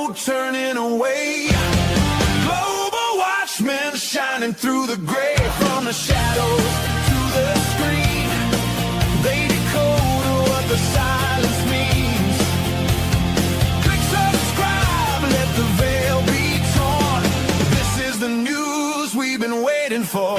no turning away. Global watchmen shining through the gray, from the shadows to the screen. They decode what the silence means. Click subscribe, let the veil be torn. This is the news we've been waiting for.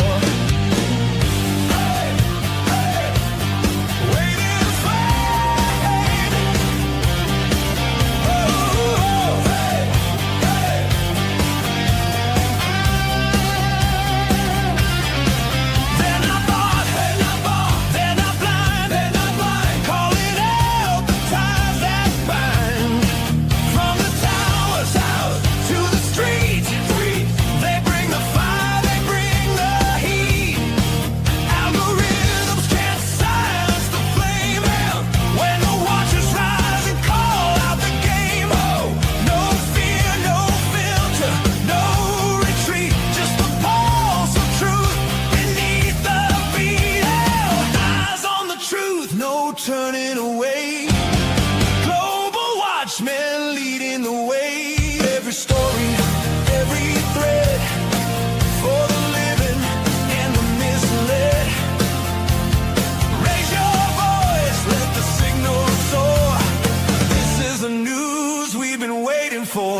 Turning away. Global watchmen leading the way. Every story, every thread, for the living and the misled. Raise your voice, let the signal soar. This is the news we've been waiting for.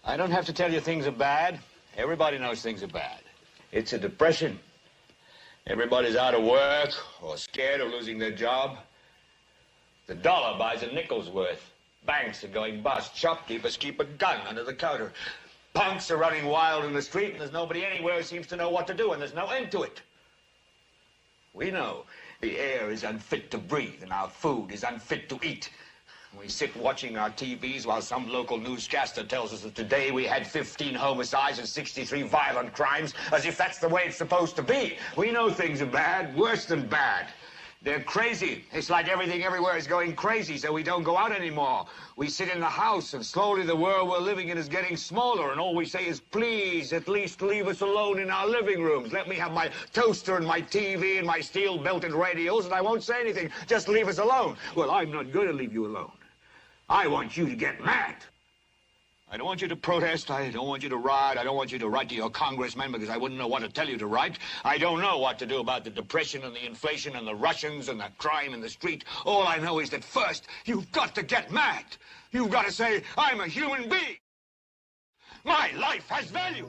I don't have to tell you things are bad. Everybody knows things are bad. It's a depression. Everybody's out of work or scared of losing their job. The dollar buys a nickel's worth. Banks are going bust. Shopkeepers keep a gun under the counter. Punks are running wild in the street, and there's nobody anywhere who seems to know what to do, and there's no end to it. We know the air is unfit to breathe, and our food is unfit to eat. We sit watching our TVs while some local newscaster tells us that today we had 15 homicides and 63 violent crimes, as if that's the way it's supposed to be. We know things are bad, worse than bad. They're crazy. It's like everything everywhere is going crazy, so we don't go out anymore. We sit in the house, and slowly the world we're living in is getting smaller, and all we say is, please, at least leave us alone in our living rooms. Let me have my toaster and my TV and my steel-belted radios, and I won't say anything. Just leave us alone. Well, I'm not going to leave you alone. I want you to get mad. I don't want you to protest. I don't want you to riot. I don't want you to write to your congressman because I wouldn't know what to tell you to write. I don't know what to do about the depression and the inflation and the Russians and the crime in the street. All I know is that first, you've got to get mad. You've got to say, I'm a human being. My life has value.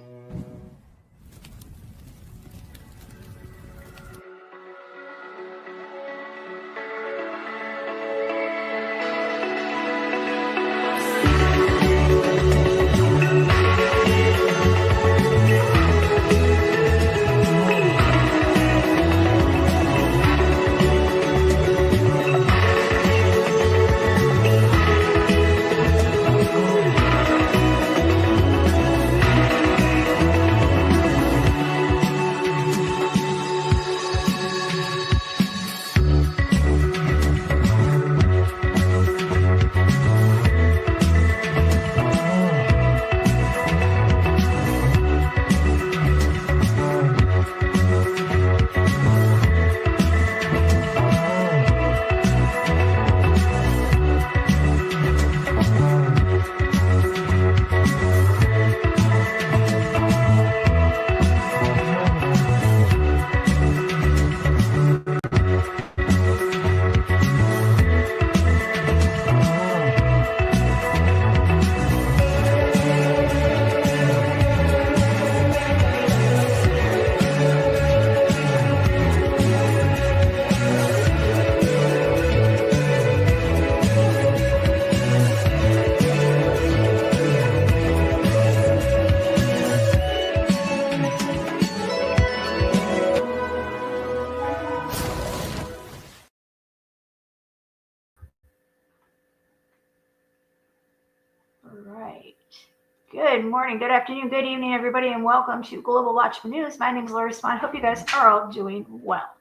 right. Good morning, good afternoon, good evening, everybody, and welcome to Global Watchman News. My name is Lori Swan. Hope you guys are all doing well.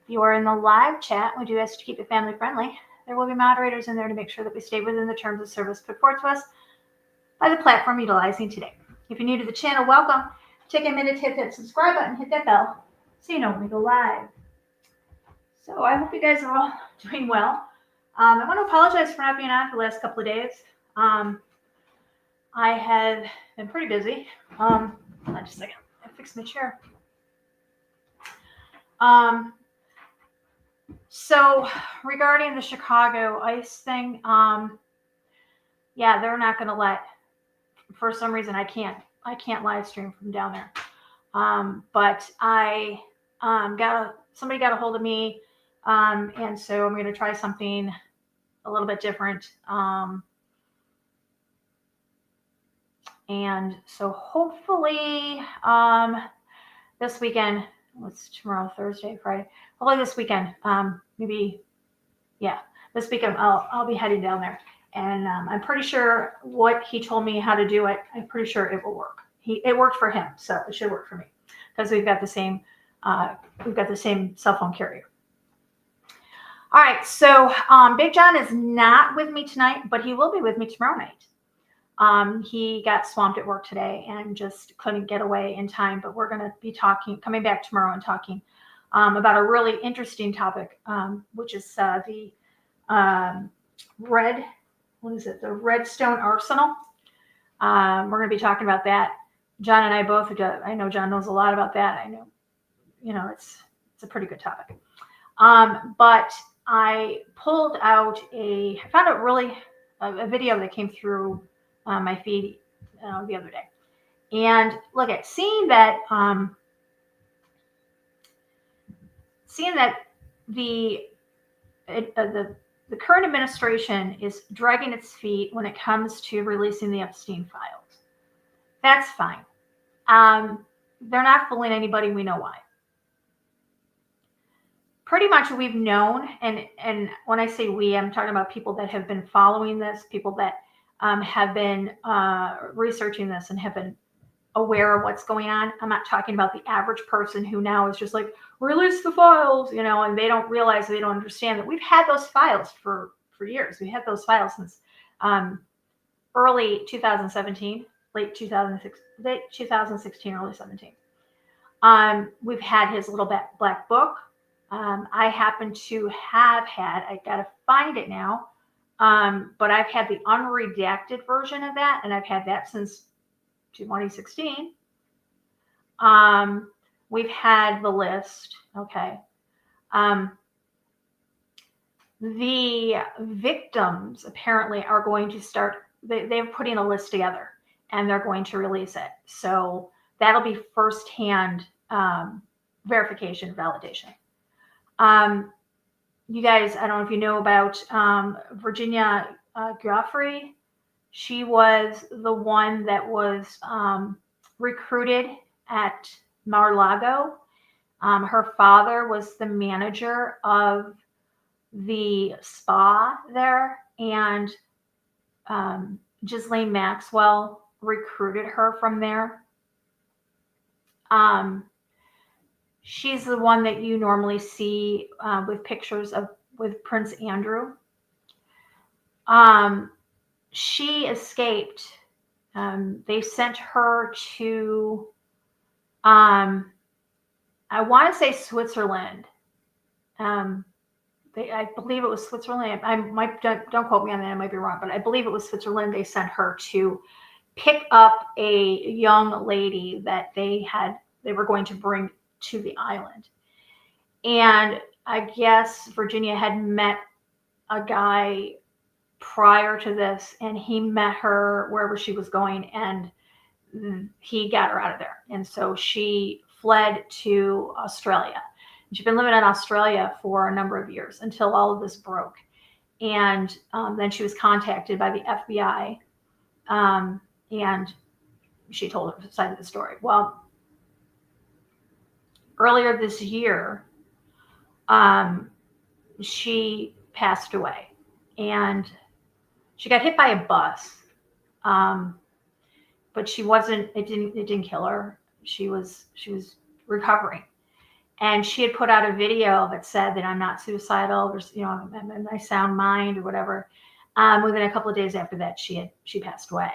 If you are in the live chat, we do ask to keep it family friendly. There will be moderators in there to make sure that we stay within the terms of service put forth to us by the platform utilizing today. If you're new to the channel, welcome. Take a minute to hit that subscribe button, hit that bell, so you know when we go live. So I hope you guys are all doing well. I want to apologize for not being on for the last couple of days. I have been pretty busy. Hold on just a second. I fixed my chair. So regarding the Chicago ICE thing, yeah, they're not going to let. For some reason, I can't live stream from down there. But I somebody got a hold of me, and so I'm going to try something a little bit different. And so hopefully this weekend, what's tomorrow, Thursday, Friday, hopefully this weekend, this weekend I'll be heading down there. And I'm pretty sure what he told me how to do it, I'm pretty sure it will work. It worked for him, so it should work for me because we've got the same cell phone carrier. All right, so Big John is not with me tonight, but he will be with me tomorrow night. He got swamped at work today and just couldn't get away in time, but we're going to be coming back tomorrow and talking about a really interesting topic, which is the Redstone Arsenal. We're going to be talking about that. John and I both, I know John knows a lot about that. I know, it's a pretty good topic. But I pulled out I found a video that came through my feed the other day. And look at seeing that the current administration is dragging its feet when it comes to releasing the Epstein files. That's fine. They're not fooling anybody. We know why. Pretty much we've known, and when I say we, I'm talking about people that have been following this, people that have been researching this and have been aware of what's going on. I'm not talking about the average person who now is just like, release the files, and they don't realize, they don't understand that we've had those files for years. We had those files since early 2017, late 2016, early 17. We've had his little black book. I happen to have had, I got to find it now, but I've had the unredacted version of that, and I've had that since 2016. We've had the list. Okay. The victims apparently are going to start, they're putting a list together and they're going to release it. So that'll be firsthand verification, validation. You guys, I don't know if you know about Virginia Giuffre. She was the one that was recruited at Mar-a-Lago. Her father was the manager of the spa there, and Ghislaine Maxwell recruited her from there. She's the one that you normally see with pictures with Prince Andrew. She escaped. They sent her to, I want to say Switzerland. I believe it was Switzerland. I might, don't quote me on that. I might be wrong, but I believe it was Switzerland. They sent her to pick up a young lady that they were going to bring to the island. And I guess Virginia had met a guy prior to this, and he met her wherever she was going, and he got her out of there. And so she fled to Australia. She'd been living in Australia for a number of years until all of this broke. And then she was contacted by the FBI, and she told her side of the story. Well, earlier this year, she passed away, and she got hit by a bus. But she wasn't. It didn't kill her. She was recovering, and she had put out a video that said that I'm not suicidal, or I'm in my sound mind or whatever. Within a couple of days after that, she passed away.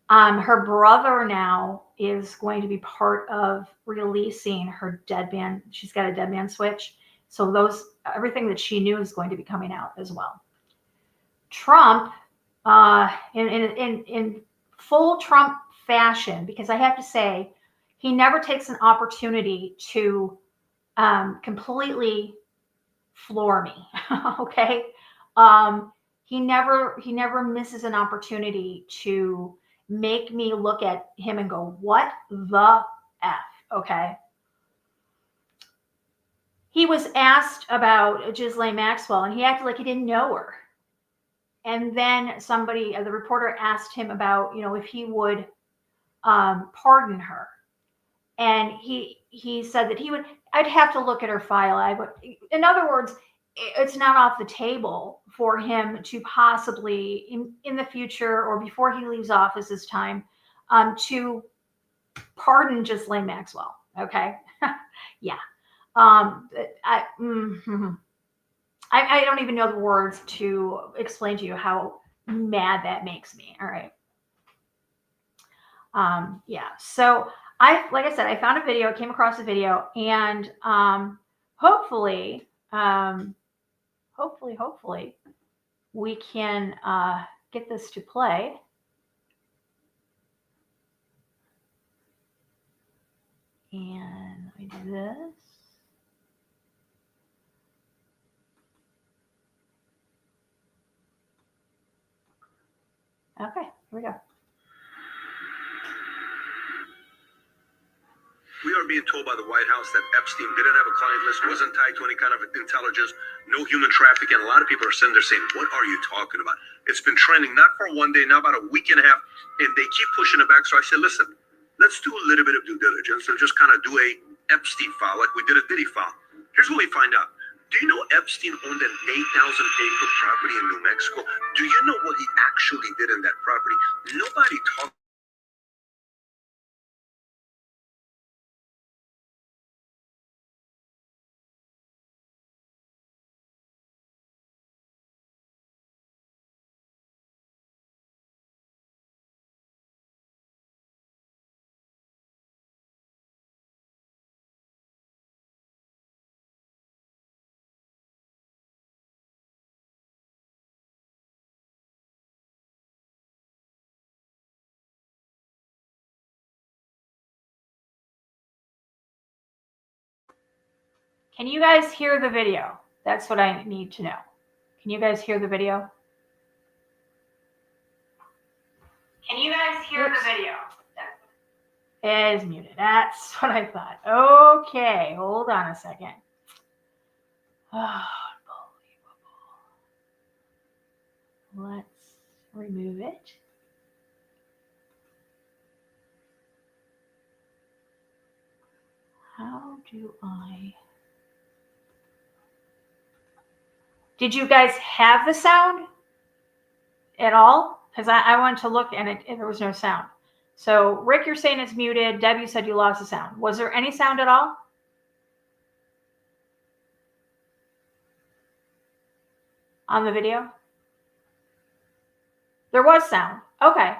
Her brother now is going to be part of releasing her dead man. She's got a dead man switch. So everything that she knew is going to be coming out as well. Trump, in full Trump fashion, because I have to say, he never takes an opportunity to completely floor me. Okay. He never misses an opportunity to make me look at him and go, what the F? Okay. He was asked about Ghislaine Maxwell, and he acted like he didn't know her. And then the reporter asked him about, if he would pardon her. And he said that I'd have to look at her file. In other words, it's not off the table for him to possibly in the future or before he leaves office this time to pardon Ghislaine Maxwell. Okay. Yeah. I don't even know the words to explain to you how mad that makes me. All right. Yeah. So like I said, I found a video, came across a video, and hopefully, we can get this to play. And let me do this. Okay, here we go. We are being told by the White House that Epstein didn't have a client list, wasn't tied to any kind of intelligence, no human trafficking. A lot of people are sitting there saying, what are you talking about? It's been trending not for one day, now about a week and a half, and they keep pushing it back. So I said, listen, let's do a little bit of due diligence and just kind of do a Epstein file like we did a Diddy file. Here's what we find out. Do you know Epstein owned an 8,000-acre property in New Mexico? Do you know what he actually did in that property? Nobody talks. Can you guys hear the video? That's what I need to know. Can you guys hear the video? Can you guys hear the video? It is muted. That's what I thought. Okay, hold on a second. Oh, unbelievable. Let's remove it. How do I... Did you guys have the sound at all? Because I went to look and there was no sound. So Rick, you're saying it's muted. Deb, you said you lost the sound. Was there any sound at all? On the video? There was sound. Okay.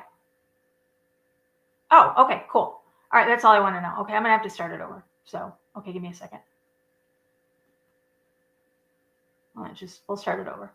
Oh, okay, cool. All right, that's all I want to know. Okay, I'm going to have to start it over. So, okay, give me a second. We'll start it over.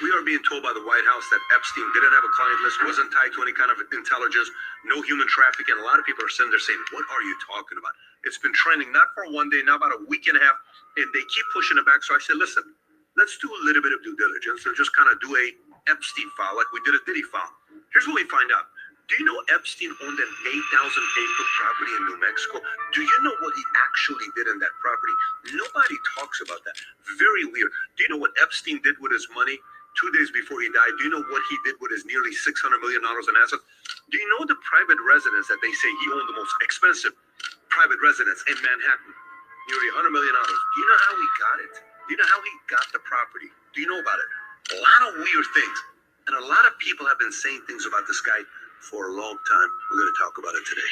We are being told by the White House that Epstein didn't have a client list, wasn't tied to any kind of intelligence, no human trafficking. A lot of people are sitting there saying, what are you talking about? It's been trending not for one day, now about a week and a half, and they keep pushing it back. So I said, listen, let's do a little bit of due diligence and just kind of do a Epstein file like we did a Diddy file. Here's what we find out. Do you know Epstein owned an 8,000-acre property in New Mexico? Do you know what he actually did in that property? Nobody talks about that. Very weird. Do you know what Epstein did with his money 2 days before he died? Do you know what he did with his nearly $600 million in assets? Do you know the private residence that they say he owned, the most expensive private residence in Manhattan, nearly $100 million. Do you know how he got it? Do you know how he got the property? Do you know about it? A lot of weird things. And a lot of people have been saying things about this guy for a long time. We're going to talk about it today.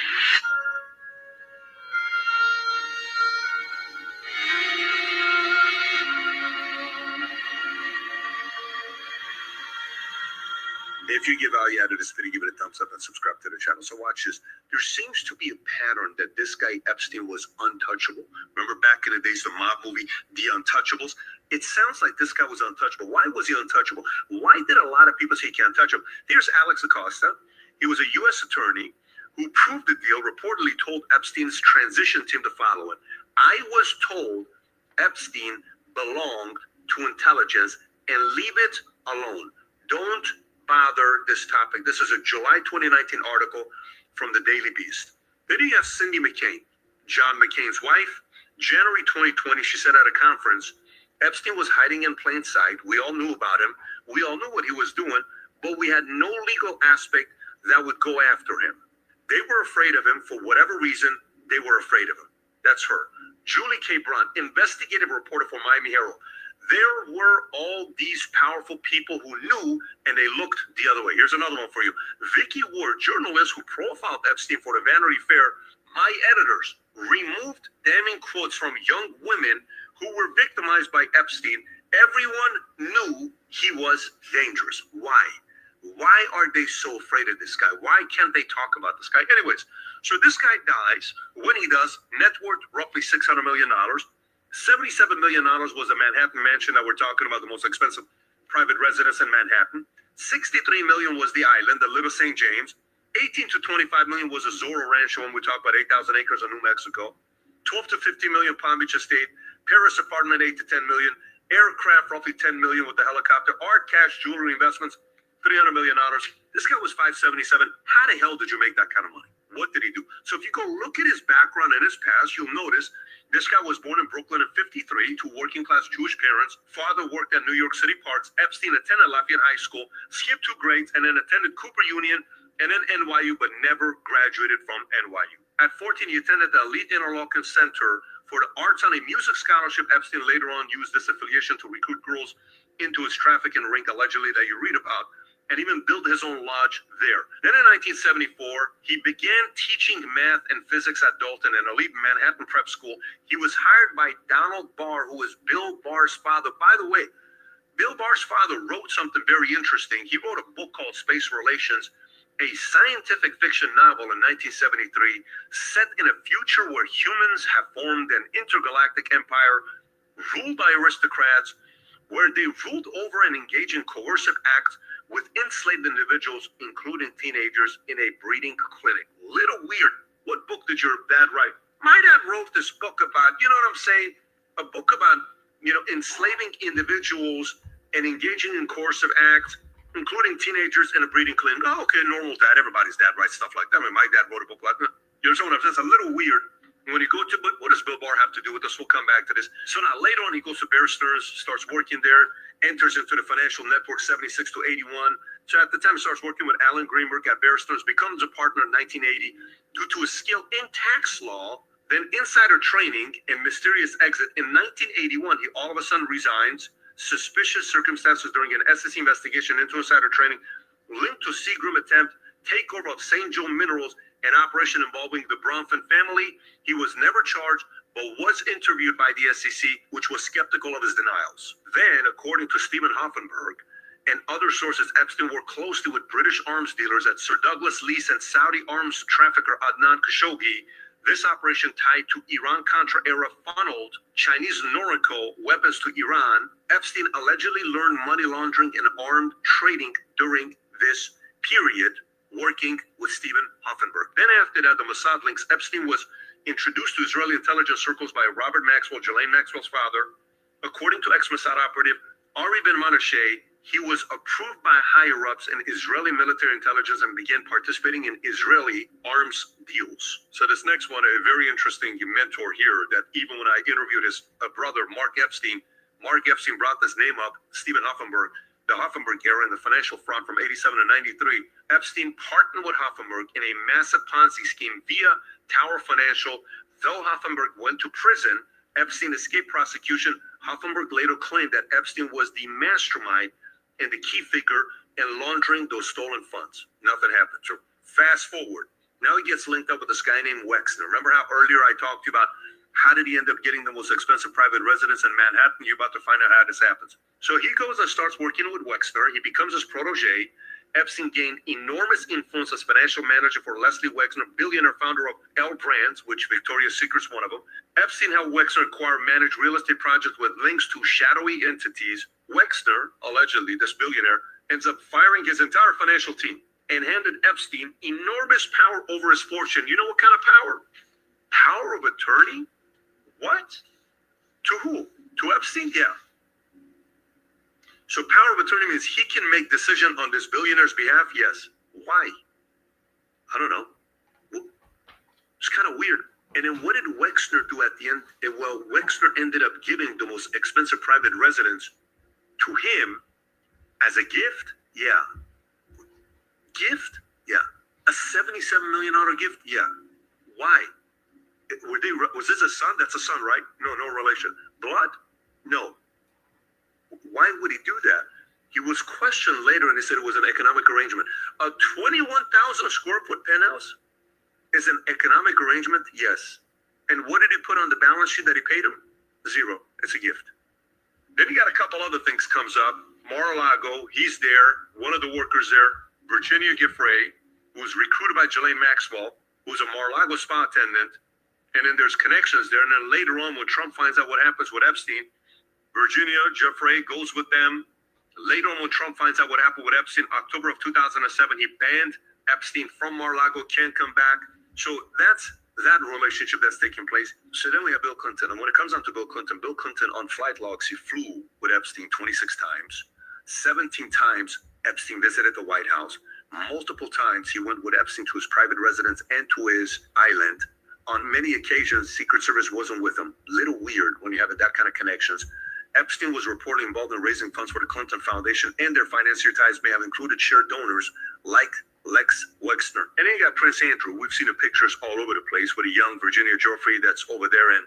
If you give value out of this video, give it a thumbs up and subscribe to the channel. So watch this. There seems to be a pattern that this guy Epstein was untouchable. Remember back in the days, the mob movie, The Untouchables? It sounds like this guy was untouchable. Why was he untouchable? Why did a lot of people say he can't touch him? Here's Alex Acosta. He was a U.S. attorney who proved the deal, reportedly told Epstein's transition team the following. I was told Epstein belonged to intelligence and leave it alone. Don't bother this topic. This is a July 2019 article from the Daily Beast. Then you have Cindy McCain, John McCain's wife. January 2020, she said at a conference, Epstein was hiding in plain sight. We all knew about him. We all knew what he was doing, but we had no legal aspect that would go after him. They were afraid of him for whatever reason. They were afraid of him. That's her. Julie K. Brunt, investigative reporter for Miami Herald. There were all these powerful people who knew, and they looked the other way. Here's another one for you. Vicky Ward, journalist who profiled Epstein for the Vanity Fair. My editors removed damning quotes from young women who were victimized by Epstein. Everyone knew he was dangerous. Why? Why are they so afraid of this guy? Why can't they talk about this guy? Anyways, so this guy dies. When he does, net worth roughly $600 million. $77 million was a Manhattan mansion that we're talking about, the most expensive private residence in Manhattan. $63 million was the island, the Little St. James. 18 to 25 million was a Zorro Rancho when we talk about 8,000 acres in New Mexico. 12 to 50 million Palm Beach Estate. Paris apartment 8 to 10 million. Aircraft roughly 10 million with the helicopter. Art, cash, jewelry investments, $300 million. This guy was 577. How the hell did you make that kind of money? What did he do? So if you go look at his background and his past, you'll notice this guy was born in Brooklyn in 53 to working class Jewish parents. Father worked at New York City Parks. Epstein attended Lafayette High School, skipped 2 grades, and then attended Cooper Union and then NYU, but never graduated from NYU. At 14, he attended the Elite Interlochen Center for the Arts on a music scholarship. Epstein later on used this affiliation to recruit girls into his trafficking ring, allegedly, that you read about, and even built his own lodge there. Then in 1974, he began teaching math and physics at Dalton, an elite Manhattan prep school. He was hired by Donald Barr, who was Bill Barr's father. By the way, Bill Barr's father wrote something very interesting. He wrote a book called Space Relations, a scientific fiction novel in 1973, set in a future where humans have formed an intergalactic empire ruled by aristocrats, where they ruled over and engaged in coercive acts with enslaved individuals, including teenagers, in a breeding clinic. Little weird. What book did your dad write? My dad wrote this book about, you know what I'm saying? A book about, enslaving individuals and engaging in coercive acts, including teenagers in a breeding clinic. Oh, okay, normal dad. Everybody's dad writes stuff like that. I mean, my dad wrote a book like that. You know what I'm saying? It's a little weird. When you go to, but what does Bill Barr have to do with this? We'll come back to this. So now later on, he goes to Bear Stearns, starts working there, enters into the financial network 76 to 81. So at the time, starts working with Alan Greenberg at Bear Stearns, becomes a partner in 1980 due to his skill in tax law, then insider training and mysterious exit. In 1981, he all of a sudden resigns. Suspicious circumstances during an SEC investigation into insider trading linked to Seagram attempt takeover of St. Joe Minerals, an operation involving the Bronfman family. He was never charged, but was interviewed by the SEC, which was skeptical of his denials. Then, according to Stephen Hoffenberg and other sources, Epstein worked closely with British arms dealers at Sir Douglas Lease and Saudi arms trafficker Adnan Khashoggi. This operation tied to Iran-Contra era funneled Chinese Norco weapons to Iran. Epstein allegedly learned money laundering and armed trading during this period, working with Stephen Hoffenberg. Then after that, the Mossad links. Epstein was introduced to Israeli intelligence circles by Robert Maxwell, Ghislaine Maxwell's father. According to ex-Mossad operative Ari Ben Manasseh, he was approved by higher-ups in Israeli military intelligence and began participating in Israeli arms deals. So this next one, a very interesting mentor here that even when I interviewed his brother, Mark Epstein brought this name up, Stephen Hoffenberg, the Hoffenberg era and the financial fraud from 87 to 93. Epstein partnered with Hoffenberg in a massive Ponzi scheme via Tower Financial Though Hoffenberg went to prison, Epstein escaped prosecution. Hoffenberg later claimed that Epstein was the mastermind and the key figure in laundering those stolen funds. Nothing happened. So fast forward. Now he gets linked up with this guy named Wexner. Remember how earlier I talked to you about how did he end up getting the most expensive private residence in Manhattan? You're about to find out how this happens. So he goes and starts working with Wexner. He becomes his protege. Epstein gained enormous influence as financial manager for Leslie Wexner, billionaire founder of L Brands, which Victoria's Secret's one of them. Epstein helped Wexner acquire and manage real estate projects with links to shadowy entities. Wexner, allegedly this billionaire, ends up firing his entire financial team and handed Epstein enormous power over his fortune. You know what kind of power? Power of attorney? What? To who? To Epstein? Yeah. So power of attorney means he can make decision on this billionaire's behalf? Yes. Why? I don't know. Well, it's kind of weird. And then what did Wexner do at the end? Well, Wexner ended up giving the most expensive private residence to him as a gift? Yeah. Gift? Yeah. A $77 million gift? Yeah. Why? Was this a son? That's a son, right? No relation. Blood? No. Why would he do that? He was questioned later and he said it was an economic arrangement. A 21,000 square foot penthouse is an economic arrangement? Yes. And what did he put on the balance sheet that he paid him? Zero. It's a gift. Then you got a couple other things comes up. Mar-a-Lago, he's there. One of the workers there, Virginia Giuffre, who's recruited by Ghislaine Maxwell, who's a Mar-a-Lago spa attendant. And then there's connections there. And then later on, when Trump finds out what happens with Epstein, Virginia Giuffre goes with them. Later on, when Trump finds out what happened with Epstein, October of 2007, he banned Epstein from Mar-a-Lago, can't come back. So that's that relationship that's taking place. So then we have Bill Clinton. And when it comes down to Bill Clinton on flight logs, he flew with Epstein 26 times. 17 times Epstein visited the White House. Multiple times he went with Epstein to his private residence and to his island. On many occasions, Secret Service wasn't with him. Little weird when you have that kind of connections. Epstein was reportedly involved in raising funds for the Clinton Foundation, and their financier ties may have included shared donors like Lex Wexner. And then you got Prince Andrew. We've seen the pictures all over the place with a young Virginia Giuffre that's over there. And,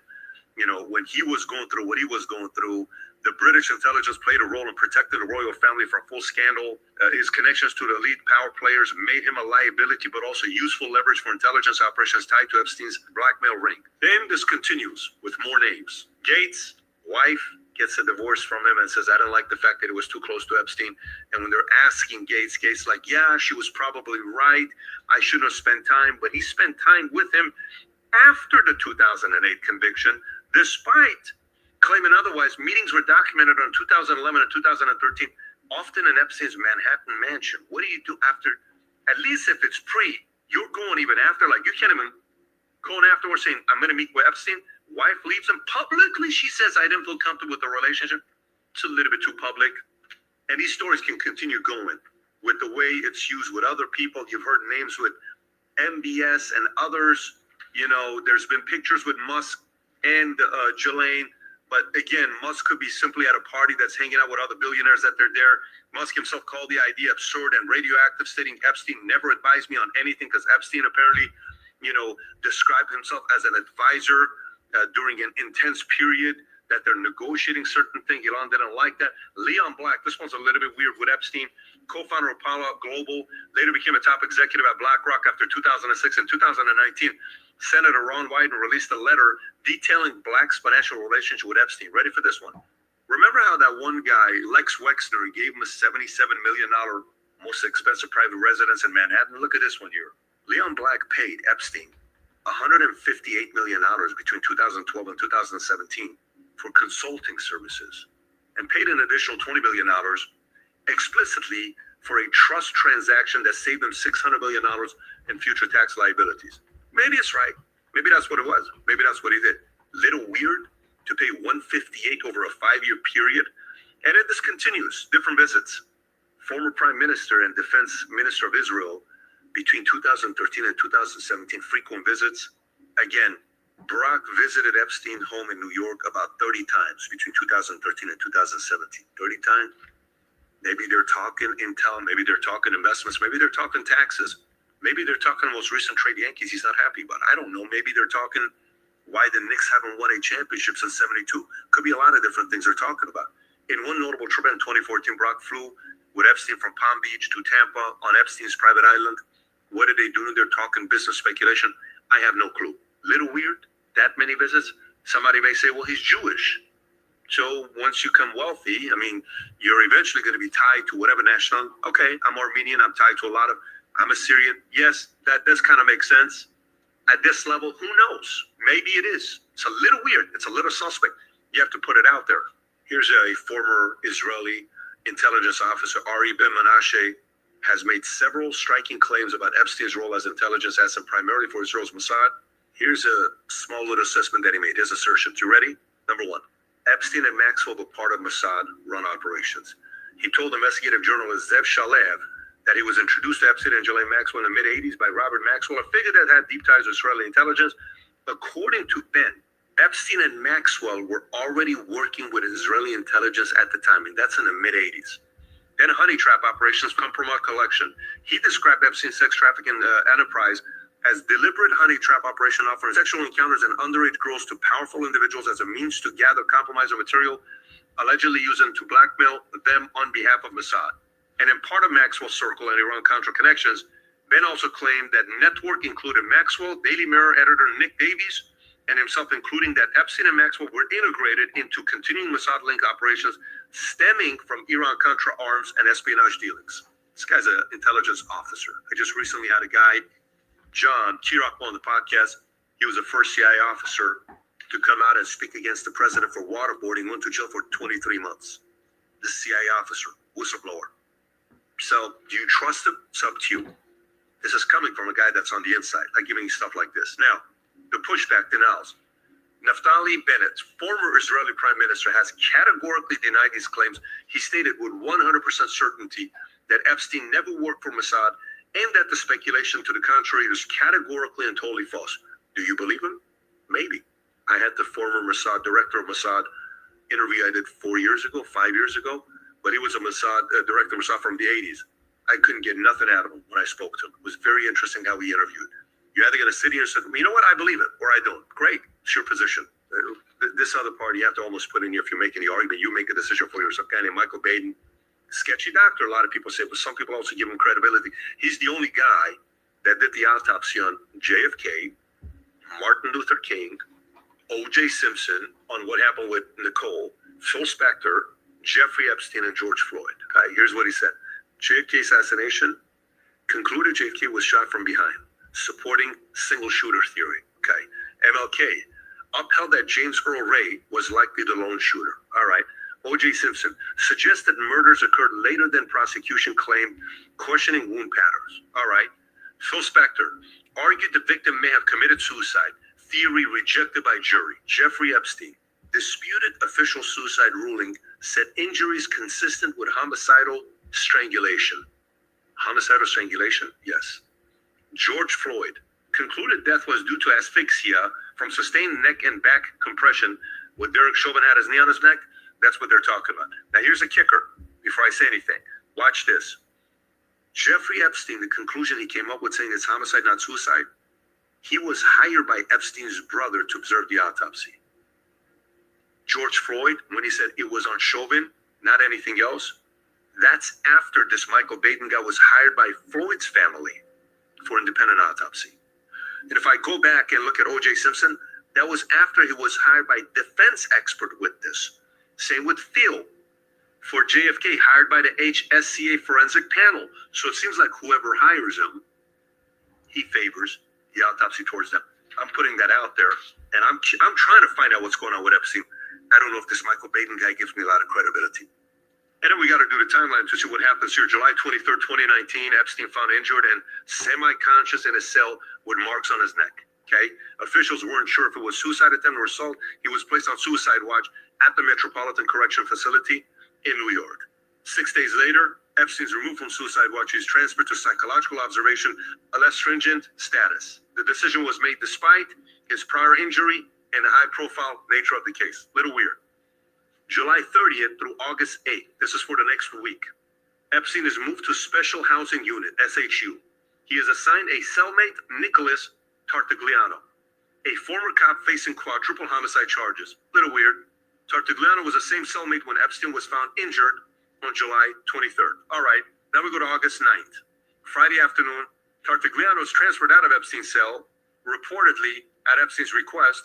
you know, when he was going through what he was going through, the British intelligence played a role in protecting the royal family from full scandal. His connections to the elite power players made him a liability, but also useful leverage for intelligence operations tied to Epstein's blackmail ring. Then this continues with more names. Gates, wife, gets a divorce from him and says, I don't like the fact that it was too close to Epstein. And when they're asking Gates like, yeah, she was probably right. I shouldn't have spent time. But he spent time with him after the 2008 conviction, despite claiming otherwise. Meetings were documented on 2011 and 2013, often in Epstein's Manhattan mansion. What do you do after? At least if it's pre, you're going even after. Like, you can't even go afterwards saying, I'm going to meet with Epstein. Wife leaves him publicly. She says, I didn't feel comfortable with the relationship. It's a little bit too public. And these stories can continue going with the way it's used with other people. You've heard names with MBS and others. You know, there's been pictures with Musk and Ghislaine. But again, Musk could be simply at a party that's hanging out with other billionaires that they're there. Musk himself called the idea absurd and radioactive, stating Epstein never advised me on anything because Epstein apparently, you know, described himself as an advisor during an intense period that they're negotiating certain things. Elon didn't like that. Leon Black, this one's a little bit weird with Epstein, co-founder of Apollo Global, later became a top executive at BlackRock after 2006. In 2019, Senator Ron Wyden released a letter detailing Black's financial relationship with Epstein. Ready for this one? Remember how that one guy, Lex Wexner, gave him a $77 million most expensive private residence in Manhattan? Look at this one here. Leon Black paid Epstein $158 million between 2012 and 2017 for consulting services, and paid an additional $20 million explicitly for a trust transaction that saved them $600 million in future tax liabilities. Maybe it's right. Maybe that's what it was. Maybe that's what he did. Little weird to pay $158 over a 5-year period. And then this continues, different visits. Former Prime Minister and Defense Minister of Israel between 2013 and 2017, frequent visits. Again, Barack visited Epstein home in New York about 30 times between 2013 and 2017. 30 times. Maybe they're talking intel, maybe they're talking investments, maybe they're talking taxes, maybe they're talking the most recent trade Yankees he's not happy about. I don't know. Maybe they're talking Why the Knicks haven't won a championship since '72? Could be a lot of different things they're talking about. In one notable trip in 2014, Brock flew with Epstein from Palm Beach to Tampa on Epstein's private island. What did they do? They're talking business speculation. I have no clue. Little weird, that many visits. Somebody may say, well, he's Jewish. So once you become wealthy, I mean, you're eventually going to be tied to whatever national. Okay, I'm Armenian. I'm tied to a lot of, I'm Assyrian. Yes, that does kind of make sense. At this level, who knows? Maybe it is. It's a little weird. It's a little suspect. You have to put it out there. Here's a former Israeli intelligence officer, Ari Ben Menashe, has made several striking claims about Epstein's role as intelligence asset primarily for Israel's Mossad. Here's a small little assessment that he made, his assertions. You ready? Number one, Epstein and Maxwell were part of Mossad run operations. He told investigative journalist Zev Shalev that he was introduced to Epstein and Ghislaine Maxwell in the mid-'80s by Robert Maxwell, a figure that had deep ties with Israeli intelligence. According to Ben, Epstein and Maxwell were already working with Israeli intelligence at the time, and that's in the mid-'80s. Then honey trap operations come from our collection. He described Epstein's sex trafficking enterprise as deliberate honey trap operation offering sexual encounters and underage girls to powerful individuals as a means to gather compromising material, allegedly using to blackmail them on behalf of Mossad. And in part of Maxwell's circle and Iran-Contra connections, Ben also claimed that network included Maxwell, Daily Mirror editor Nick Davies, and himself, including that Epstein and Maxwell were integrated into continuing Mossad-linked operations stemming from Iran-Contra arms and espionage dealings. This guy's an intelligence officer. I just recently had a guy, John Chirac, on the podcast. He was the first CIA officer to come out and speak against the president for waterboarding, went to jail for 23 months. The CIA officer, whistleblower. So, do you trust him? It's up to you. This is coming from a guy that's on the inside, like giving you stuff like this. Now, the pushback denials. Naftali Bennett, former Israeli prime minister, has categorically denied these claims. He stated with 100% certainty that Epstein never worked for Mossad and that the speculation to the contrary is categorically and totally false. Do you believe him? Maybe. I had the former Mossad director of Mossad interview I did 4 years ago, 5 years ago, but he was a Mossad director of Mossad from the 80s. I couldn't get nothing out of him when I spoke to him. It was very interesting how he interviewed. You're either going to sit here and say, you know what, I believe it, or I don't. Great, it's your position. This other part, you have to almost put in here, if you're making the argument, you make a decision for yourself. A guy named Michael Baden, sketchy doctor, a lot of people say, but some people also give him credibility. He's the only guy that did the autopsy on JFK, Martin Luther King, O.J. Simpson, on what happened with Nicole, Phil Spector, Jeffrey Epstein, and George Floyd. Okay, here's what he said. JFK assassination, concluded JFK was shot from behind, supporting single shooter theory. Okay. MLK upheld that James Earl Ray was likely the lone shooter. All right. O.J. Simpson suggested murders occurred later than prosecution claimed, questioning wound patterns. All right. Phil Spector argued the victim may have committed suicide, theory rejected by jury. Jeffrey Epstein disputed official suicide ruling, said injuries consistent with homicidal strangulation. Homicidal strangulation? Yes. George Floyd concluded death was due to asphyxia from sustained neck and back compression with Derek Chauvin had his knee on his neck. That's what they're talking about. Now, here's a kicker before I say anything. Watch this. Jeffrey Epstein, the conclusion he came up with saying it's homicide, not suicide, he was hired by Epstein's brother to observe the autopsy. George Floyd, when he said it was on Chauvin, not anything else, that's after this Michael Baden guy was hired by Floyd's family for independent autopsy. And if I go back and look at O.J. Simpson, that was after he was hired by defense expert witness. Same with Phil for JFK, hired by the HSCA forensic panel. So it seems like whoever hires him, he favors the autopsy towards them. I'm putting that out there, and I'm trying to find out what's going on with Epstein. I don't know if this Michael Baden guy gives me a lot of credibility. And then we got to do the timeline to see what happens here. July 23rd, 2019, Epstein found injured and semi-conscious in his cell with marks on his neck. Okay? Officials weren't sure if it was suicide attempt or assault. He was placed on suicide watch at the Metropolitan Correction Facility in New York. 6 days later, Epstein's removed from suicide watch. He's transferred to psychological observation, a less stringent status. The decision was made despite his prior injury and the high-profile nature of the case. Little weird. July 30th through August 8th, this is for the next week, Epstein is moved to Special Housing Unit, SHU. He is assigned a cellmate, Nicholas Tartagliano. a former cop facing quadruple homicide charges. Little weird. Tartagliano was the same cellmate when Epstein was found injured on July 23rd. All right, now we go to August 9th. Friday afternoon, Tartagliano was transferred out of Epstein's cell, reportedly at Epstein's request.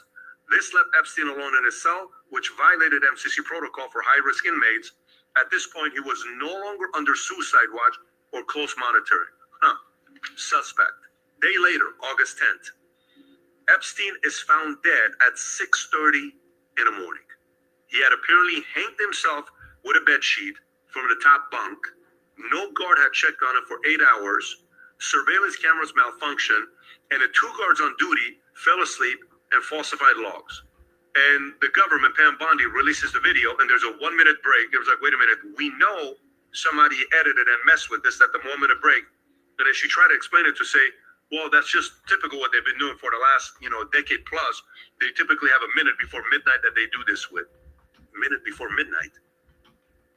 This left Epstein alone in his cell, which violated MCC protocol for high-risk inmates. At this point, he was no longer under suicide watch or close monitoring. Suspect. Day later, August 10th. Epstein is found dead at 6:30 in the morning. He had apparently hanged himself with a bed sheet from the top bunk. No guard had checked on him for 8 hours. Surveillance cameras malfunctioned, and the 2 guards on duty fell asleep and falsified logs. And the government, Pam Bondi, releases the video, and there's a 1-minute break. It was like, wait a minute, we know somebody edited and messed with this at the moment of break. And as she tried to explain it to say, well, that's just typical what they've been doing for the last, decade plus. They typically have a minute before midnight that they do this with. A minute before midnight.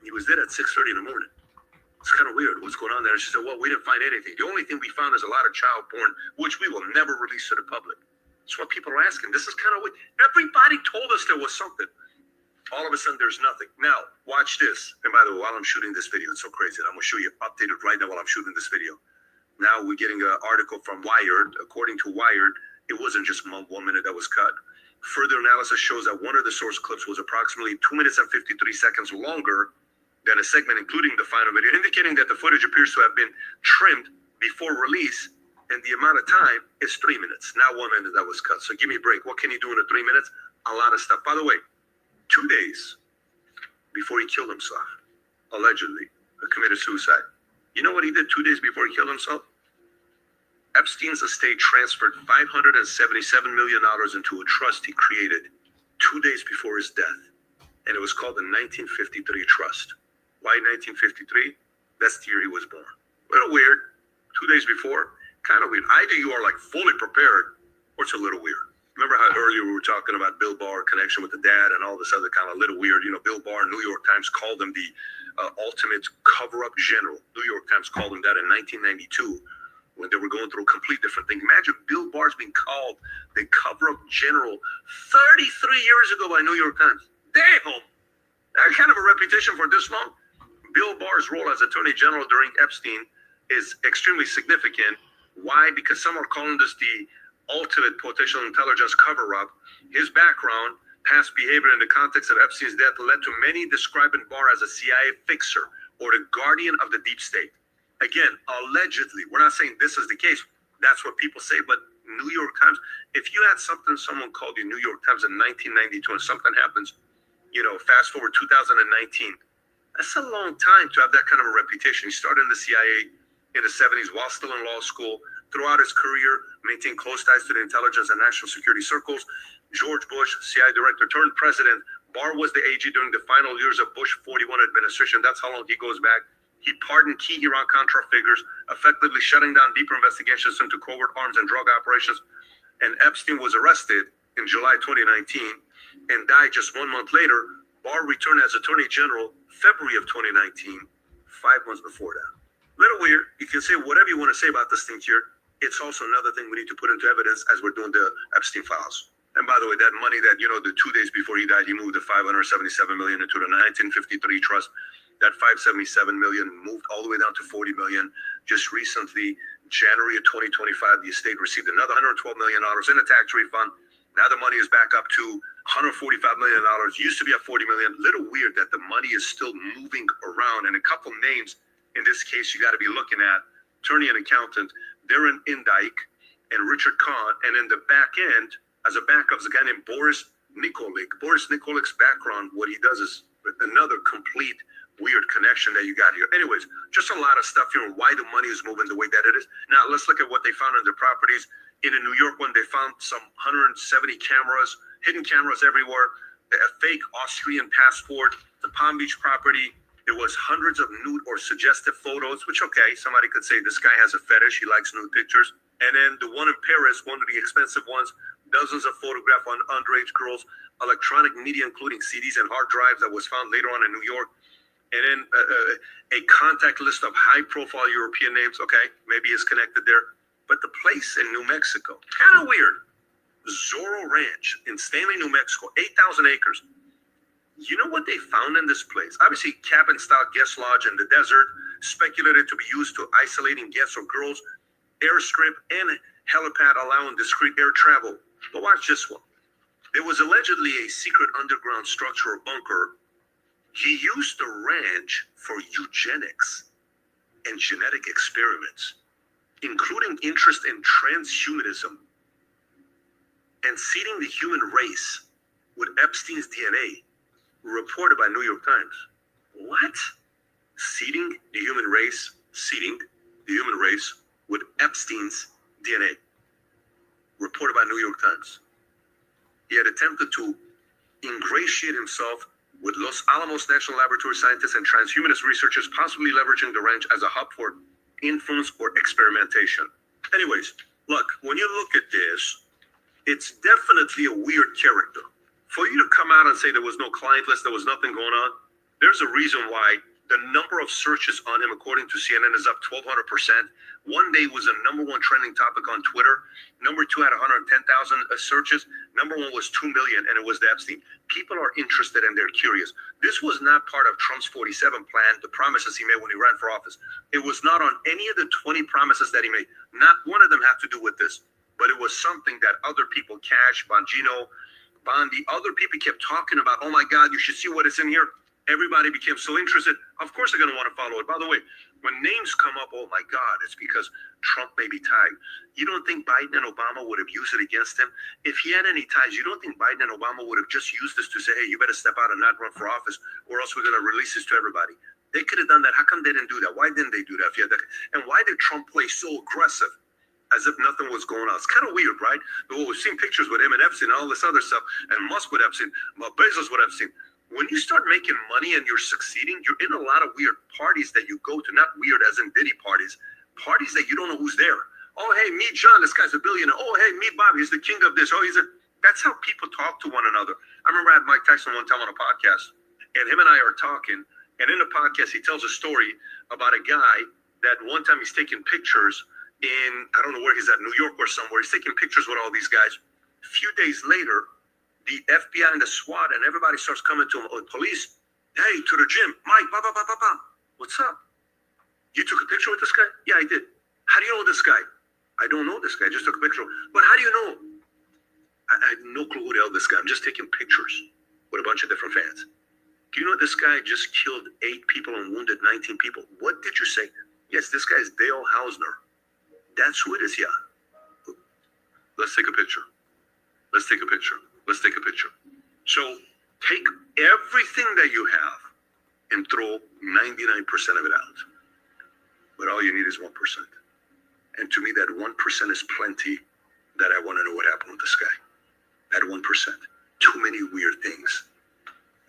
He was dead at 6:30 in the morning. It's kind of weird what's going on there. And she said, well, we didn't find anything. The only thing we found is a lot of child porn, which we will never release to the public. That's what people are asking. This is kind of weird. Everybody told us there was something. All of a sudden, there's nothing. Now, watch this. And by the way, while I'm shooting this video, it's so crazy. I'm going to show you updated right now while I'm shooting this video. Now we're getting an article from Wired. According to Wired, it wasn't just 1 minute that was cut. Further analysis shows that one of the source clips was approximately 2 minutes and 53 seconds longer than a segment including the final video, indicating that the footage appears to have been trimmed before release, and the amount of time is 3 minutes, not 1 minute that was cut. So give me a break. What can you do in the 3 minutes? A lot of stuff. By the way, 2 days before he killed himself, allegedly, committed suicide. You know what he did 2 days before he killed himself? Epstein's estate transferred $577 million into a trust he created 2 days before his death. And it was called the 1953 Trust. Why 1953? That's the year he was born. A little weird. 2 days before, kind of weird. Either you are like fully prepared or it's a little weird. Remember how earlier we were talking about Bill Barr connection with the dad and all this other kind of little weird, Bill Barr, New York Times called him the ultimate cover-up general. New York Times called him that in 1992 when they were going through a complete different thing. Imagine Bill Barr's being called the cover-up general 33 years ago by New York Times. Damn! That kind of a reputation for this long. Bill Barr's role as Attorney General during Epstein is extremely significant. Why? Because some are calling this the ultimate potential intelligence cover-up. His background, past behavior in the context of Epstein's death led to many describing Barr as a CIA fixer or the guardian of the deep state. Again, allegedly, we're not saying this is the case. That's what people say, but New York Times, if you had someone called you New York Times in 1992 and something happens, fast forward 2019, that's a long time to have that kind of a reputation. He started in the CIA in the 70s while still in law school. Throughout his career, maintained close ties to the intelligence and national security circles. George Bush, CIA director turned president. Barr was the AG during the final years of Bush 41 administration. That's how long he goes back. He pardoned key Iran-Contra figures, effectively shutting down deeper investigations into covert arms and drug operations. And Epstein was arrested in July 2019 and died just 1 month later. Barr returned as Attorney General February of 2019, 5 months before that. Little weird. You can say whatever you want to say about this thing here. It's also another thing we need to put into evidence as we're doing the Epstein files. And by the way, that money that, the 2 days before he died, he moved the $577 million into the 1953 trust. That $577 million moved all the way down to $40 million. Just recently, January of 2025, the estate received another $112 million in a tax refund. Now the money is back up to $145 million. Used to be at $40 million. Little weird that the money is still moving around. And a couple names in this case you got to be looking at: attorney and accountant Darren Indike and Richard Kahn. And in the back end, as a backup, is a guy named Boris Nikolic. Boris Nikolic's background, what he does is another complete weird connection that you got here. Anyways, just a lot of stuff here on why the money is moving the way that it is. Now, let's look at what they found on their properties. In a New York one, they found some 170 cameras, hidden cameras everywhere, a fake Austrian passport. The Palm Beach property, there was hundreds of nude or suggestive photos, which, okay, somebody could say this guy has a fetish. He likes nude pictures. And then the one in Paris, one of the expensive ones, dozens of photographs on underage girls, electronic media, including CDs and hard drives that was found later on in New York. And then a contact list of high-profile European names. Okay, maybe it's connected there. But the place in New Mexico, kind of weird. Zorro Ranch in Stanley, New Mexico, 8,000 acres. You know what they found in this place? Obviously, cabin-style guest lodge in the desert, speculated to be used to isolating guests or girls, airstrip, and helipad allowing discreet air travel. But watch this one. There was allegedly a secret underground structure or bunker. He used the ranch for eugenics and genetic experiments, including interest in transhumanism and seeding the human race with Epstein's DNA, reported by New York Times. What? Seeding the human race with Epstein's DNA, reported by New York Times. He had attempted to ingratiate himself with Los Alamos National Laboratory scientists and transhumanist researchers, possibly leveraging the ranch as a hub for influence or experimentation. Anyways, look, when you look at this, it's definitely a weird character. For you to come out and say there was no client list, there was nothing going on, there's a reason why the number of searches on him, according to CNN, is up 1,200%. One day was a #1 trending topic on Twitter. #2 had 110,000 searches. #1 was 2 million, and it was the Epstein. People are interested and they're curious. This was not part of Trump's 47 plan, the promises he made when he ran for office. It was not on any of the 20 promises that he made. Not one of them had to do with this, but it was something that other people, Cash, Bongino, Bondi, other people kept talking about. Oh my God, you should see what is in here. Everybody became so interested. Of course they're going to want to follow it. By the way, when names come up, oh my God, it's because Trump may be tied. You don't think Biden and Obama would have used it against him? If he had any ties, you don't think Biden and Obama would have just used this to say, hey, you better step out and not run for office, or else we're going to release this to everybody? They could have done that. How come they didn't do that? Why didn't they do that? If you had that? And why did Trump play so aggressive, as if nothing was going on? It's kind of weird, right? But we've seen pictures with him and Epstein and all this other stuff, and Musk with Epstein, Bezos with Epstein. When you start making money and you're succeeding, you're in a lot of weird parties that you go to, not weird as in Diddy parties that you don't know who's there. Oh, hey, meet John, this guy's a billionaire. Oh, hey, meet Bob, he's the king of this. Oh, that's how people talk to one another. I remember I had Mike Tyson one time on a podcast, and him and I are talking, and in the podcast, he tells a story about a guy that one time he's taking pictures in, I don't know where he's at, New York or somewhere. He's taking pictures with all these guys. A few days later, the FBI and the SWAT and everybody starts coming to him. Oh, police, hey, to the gym. Mike, what's up? You took a picture with this guy? Yeah, I did. How do you know this guy? I don't know this guy. I just took a picture. But how do you know? I have no clue who the hell this guy. I'm just taking pictures with a bunch of different fans. Do you know this guy just killed 8 people and wounded 19 people? What did you say? Yes, this guy's Dale Hausner. That's who it is, yeah. Let's take a picture. Let's take a picture. Let's take a picture. So take everything that you have and throw 99% of it out. But all you need is 1%. And to me, that 1% is plenty that I want to know what happened with this guy. That 1%. Too many weird things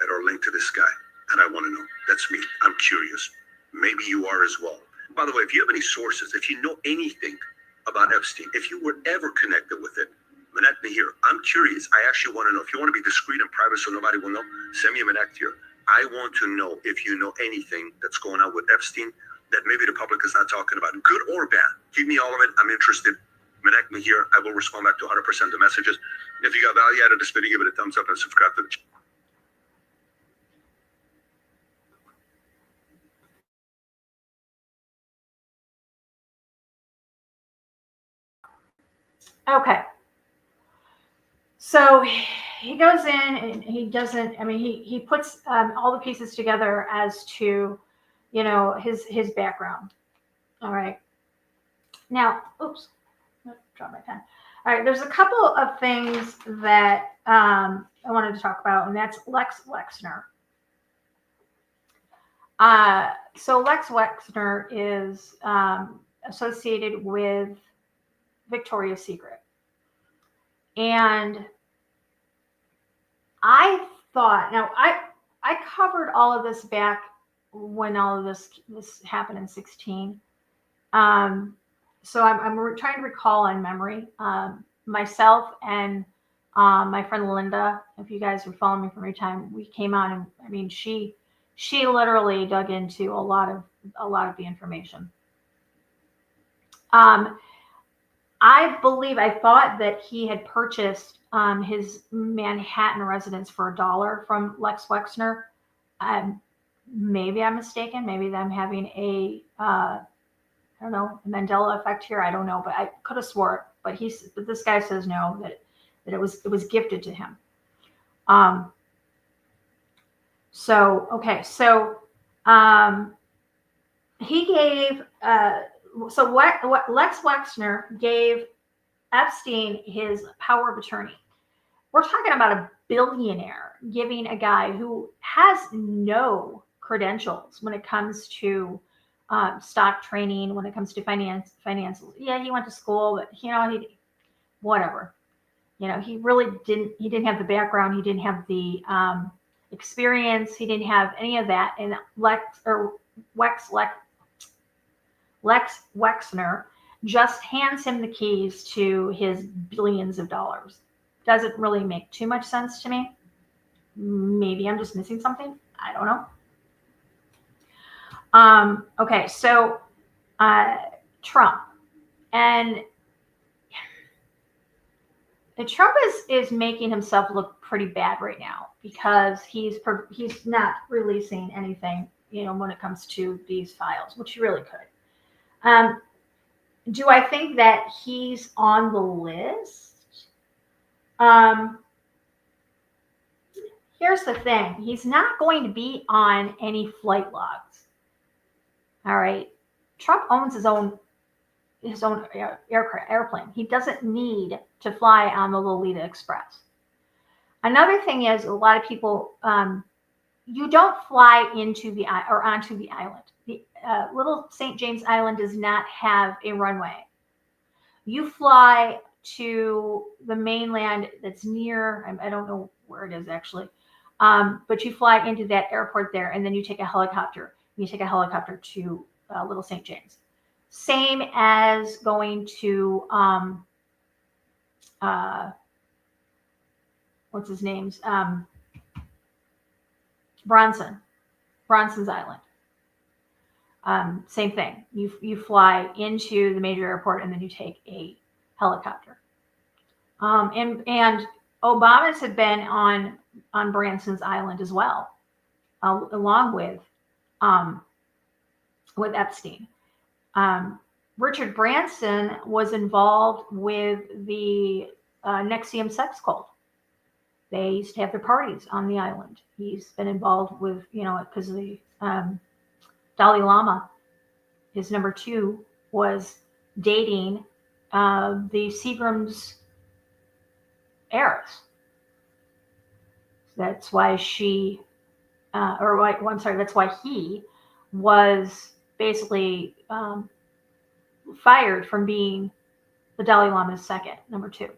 that are linked to this guy that I want to know. That's me. I'm curious. Maybe you are as well. By the way, if you have any sources, if you know anything about Epstein, if you were ever connected with it, connect me here. I'm curious. I actually want to know. If you want to be discreet and private so nobody will know, send me a connect here. I want to know if you know anything that's going on with Epstein that maybe the public is not talking about, good or bad. Give me all of it. I'm interested. Connect me here. I will respond back to 100% of the messages. If you got value out of this video, give it a thumbs up and subscribe to the channel. Okay. So he goes in and he doesn't, I mean, he puts all the pieces together as to, you know, his background. All right. Now, oops, drop my pen. All right. There's a couple of things that I wanted to talk about, and that's Lex Wexner. So Lex Wexner is associated with Victoria's Secret. And I thought, now I covered all of this back when all of this happened in 16. So I'm trying to recall in memory. Myself and my friend Linda, if you guys were following me from your time, we came on, and I mean, she literally dug into a lot of the information. I thought that he had purchased his Manhattan residence for $1 from Lex Wexner. Maybe I'm mistaken. Maybe I'm having I don't know, a Mandela effect here. I don't know, but I could have swore it. But this guy says no, that it was gifted to him. So okay, so he gave so what Lex Wexner gave Epstein his power of attorney. We're talking about a billionaire giving a guy who has no credentials when it comes to stock training, when it comes to finances. Yeah, he went to school, but whatever. He really didn't. He didn't have the background. He didn't have the experience. He didn't have any of that. And Lex Wexner just hands him the keys to his billions of dollars. Doesn't really make too much sense to me. Maybe I'm just missing something. I don't know. Okay, so Trump. And Trump is making himself look pretty bad right now because he's not releasing anything, when it comes to these files, which he really could. Do I think that he's on the list? Here's the thing. He's not going to be on any flight logs. All right. Trump owns his own airplane. He doesn't need to fly on the Lolita Express. Another thing is, a lot of people, you don't fly onto the island. The Little St. James Island does not have a runway. You fly to the mainland that's near, I don't know where it is actually, but you fly into that airport there, and then you take a helicopter. You take a helicopter to Little St. James. Same as going to, what's his name's? Bronson's Island. Same thing. You fly into the major airport, and then you take a helicopter. And Obama's had been on Branson's Island as well, along with Epstein. Richard Branson was involved with the Nexium sex cult. They used to have their parties on the island. He's been involved with, because the Dalai Lama, his number 2, was dating the Seagram's heiress. That's why that's why he was basically fired from being the Dalai Lama's second, number 2.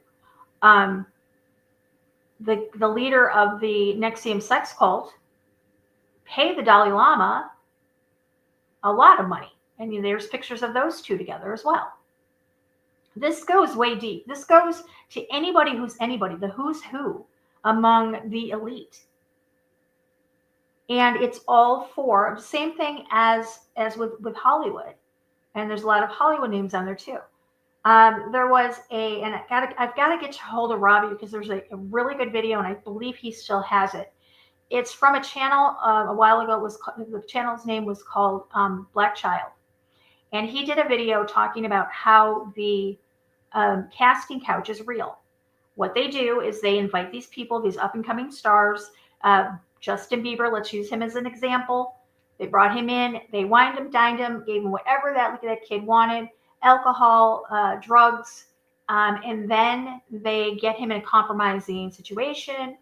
The leader of the Nexium sex cult paid the Dalai Lama a lot of money. And there's pictures of those two together as well. This goes way deep. This goes to anybody who's anybody, the who's who among the elite. And it's all for the same thing as with Hollywood. And there's a lot of Hollywood names on there too. There was and I've got to get a hold of Robbie because there's a really good video, and I believe he still has it. It's from a channel a while ago. The channel's name was called Black Child, and he did a video talking about how the casting couch is real. What they do is they invite these people, these up and coming stars. Justin Bieber, let's use him as an example. They brought him in, they wined him, dined him, gave him whatever that kid wanted, alcohol, drugs, and then they get him in a compromising situation.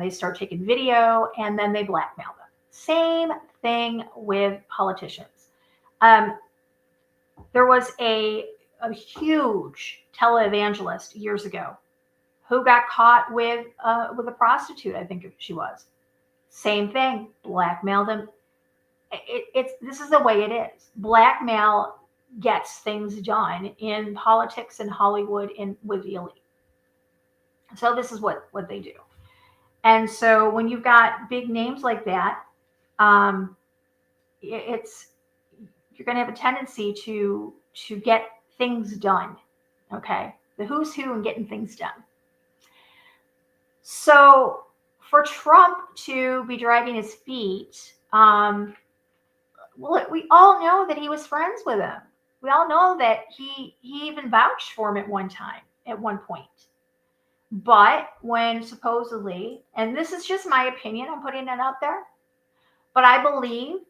They start taking video, and then they blackmail them. Same thing with politicians. There was a huge televangelist years ago who got caught with a prostitute, I think she was. Same thing, blackmailed them. This is the way it is. Blackmail gets things done in politics and Hollywood and with the elite. So this is what they do. And so when you've got big names like that, you're going to have a tendency to get things done. Okay. The who's who in getting things done. So for Trump to be dragging his feet, well, we all know that he was friends with him. We all know that he even vouched for him at one point. But when supposedly, and this is just my opinion, I'm putting it out there, but I believe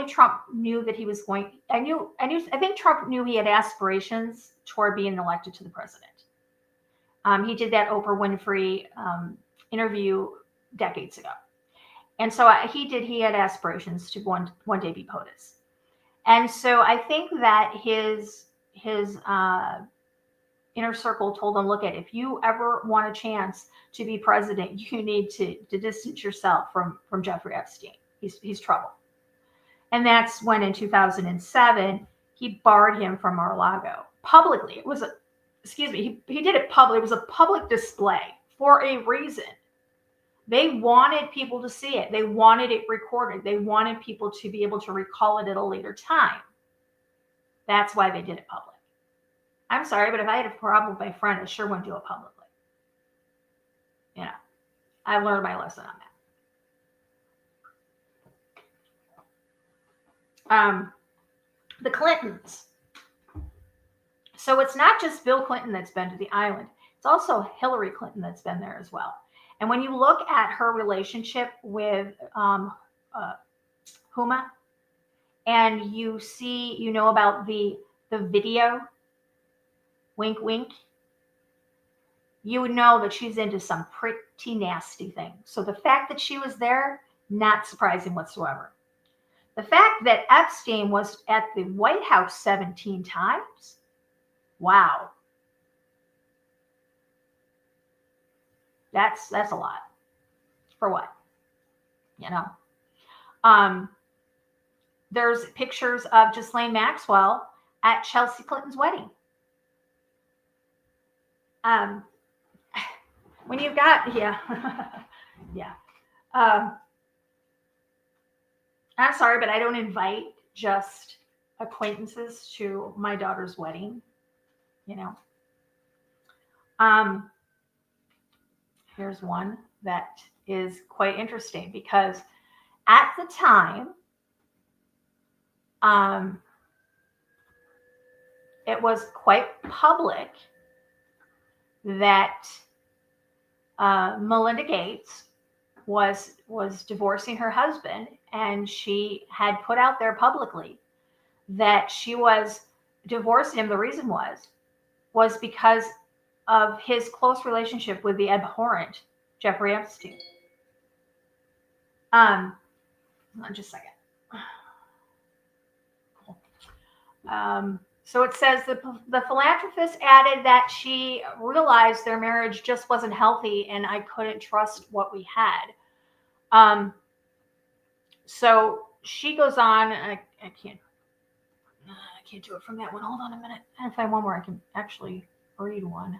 Trump knew that he was going. I think Trump knew he had aspirations toward being elected to the president. He did that Oprah Winfrey interview decades ago. And so he had aspirations to one day be POTUS. And so I think that his inner circle told him, look, if you ever want a chance to be president, you need to distance yourself from Jeffrey Epstein. He's trouble. And that's when in 2007, he barred him from Mar-a-Lago publicly. It was he did it publicly. It was a public display for a reason. They wanted people to see it. They wanted it recorded. They wanted people to be able to recall it at a later time. That's why they did it public. I'm sorry, but if I had a problem with my friend, I sure wouldn't do it publicly. You know, I learned my lesson on that. The Clintons. So it's not just Bill Clinton that's been to the island. It's also Hillary Clinton that's been there as well. And when you look at her relationship with Huma, and you know about the video, wink, wink, you would know that she's into some pretty nasty things. So the fact that she was there, not surprising whatsoever. The fact that Epstein was at the White House 17 times, wow. That's a lot. For what? You know? There's pictures of Ghislaine Maxwell at Chelsea Clinton's wedding. When you've got, yeah. I'm sorry, but I don't invite just acquaintances to my daughter's wedding, you know. Here's one that is quite interesting because at the time, it was quite public that Melinda Gates was divorcing her husband, and she had put out there publicly that she was divorcing him. The reason was because of his close relationship with the abhorrent Jeffrey Epstein. Just a second. Cool. So it says the philanthropist added that she realized their marriage just wasn't healthy, and I couldn't trust what we had. So she goes on. I can't do it from that one. Hold on a minute. If I find one where I can actually read one.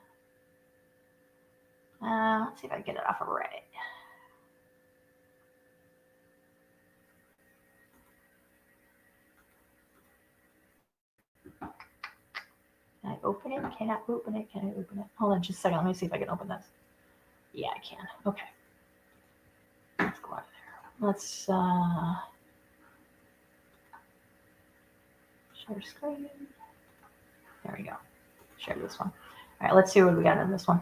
Let's see if I can get it off of Reddit. Can I open it? Can I open it? Can I open it? Hold on just a second. Let me see if I can open this. Yeah, I can. Okay. Let's go out of there. Let's share screen. There we go. Share this one. All right, let's see what we got in this one.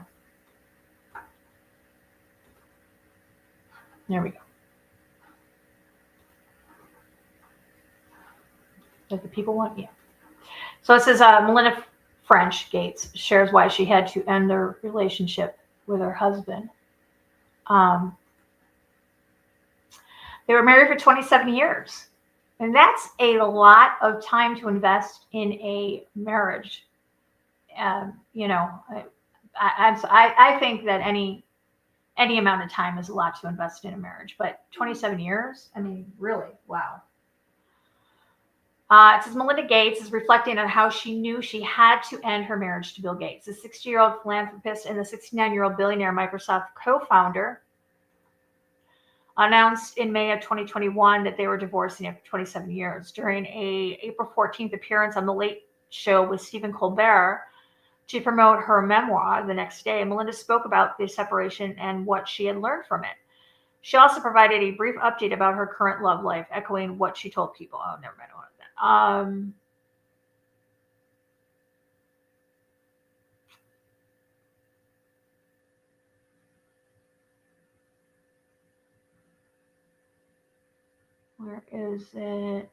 There we go. Does the people want? Yeah. So it says Melinda French Gates shares why she had to end their relationship with her husband. They were married for 27 years. And that's a lot of time to invest in a marriage. You know, I think that any amount of time is a lot to invest in a marriage. But 27 years, I mean, really, wow. It says Melinda Gates is reflecting on how she knew she had to end her marriage to Bill Gates. The 60-year-old philanthropist and the 69-year-old billionaire Microsoft co-founder announced in May of 2021 that they were divorcing after 27 years. During a April 14th appearance on the Late show with Stephen Colbert to promote her memoir the next day. Melinda spoke about the separation and what she had learned from it. She also provided a brief update about her current love life, echoing what she told people. Oh, never mind. That. Where is it?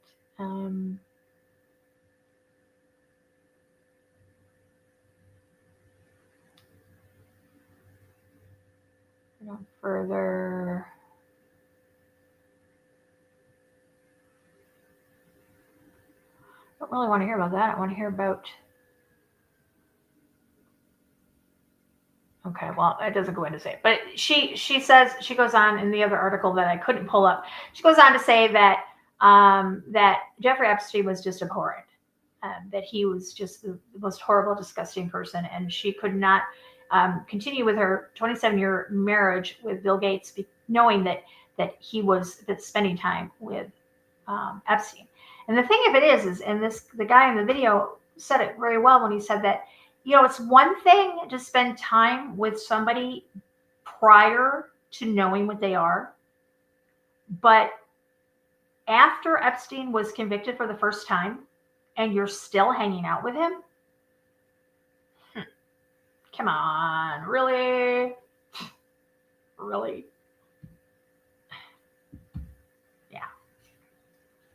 Further. I don't really want to hear about that. I want to hear about. Okay, well, it doesn't go into say it, but she says, she goes on in the other article that I couldn't pull up. She goes on to say that that Jeffrey Epstein was just abhorrent, that he was just the most horrible, disgusting person, and she could not continue with her 27-year marriage with Bill Gates, knowing that he was spending time with Epstein. And the thing of it is, and the guy in the video said it very well when he said that, it's one thing to spend time with somebody prior to knowing what they are, but after Epstein was convicted for the first time and you're still hanging out with him, come on, really? Really? Yeah.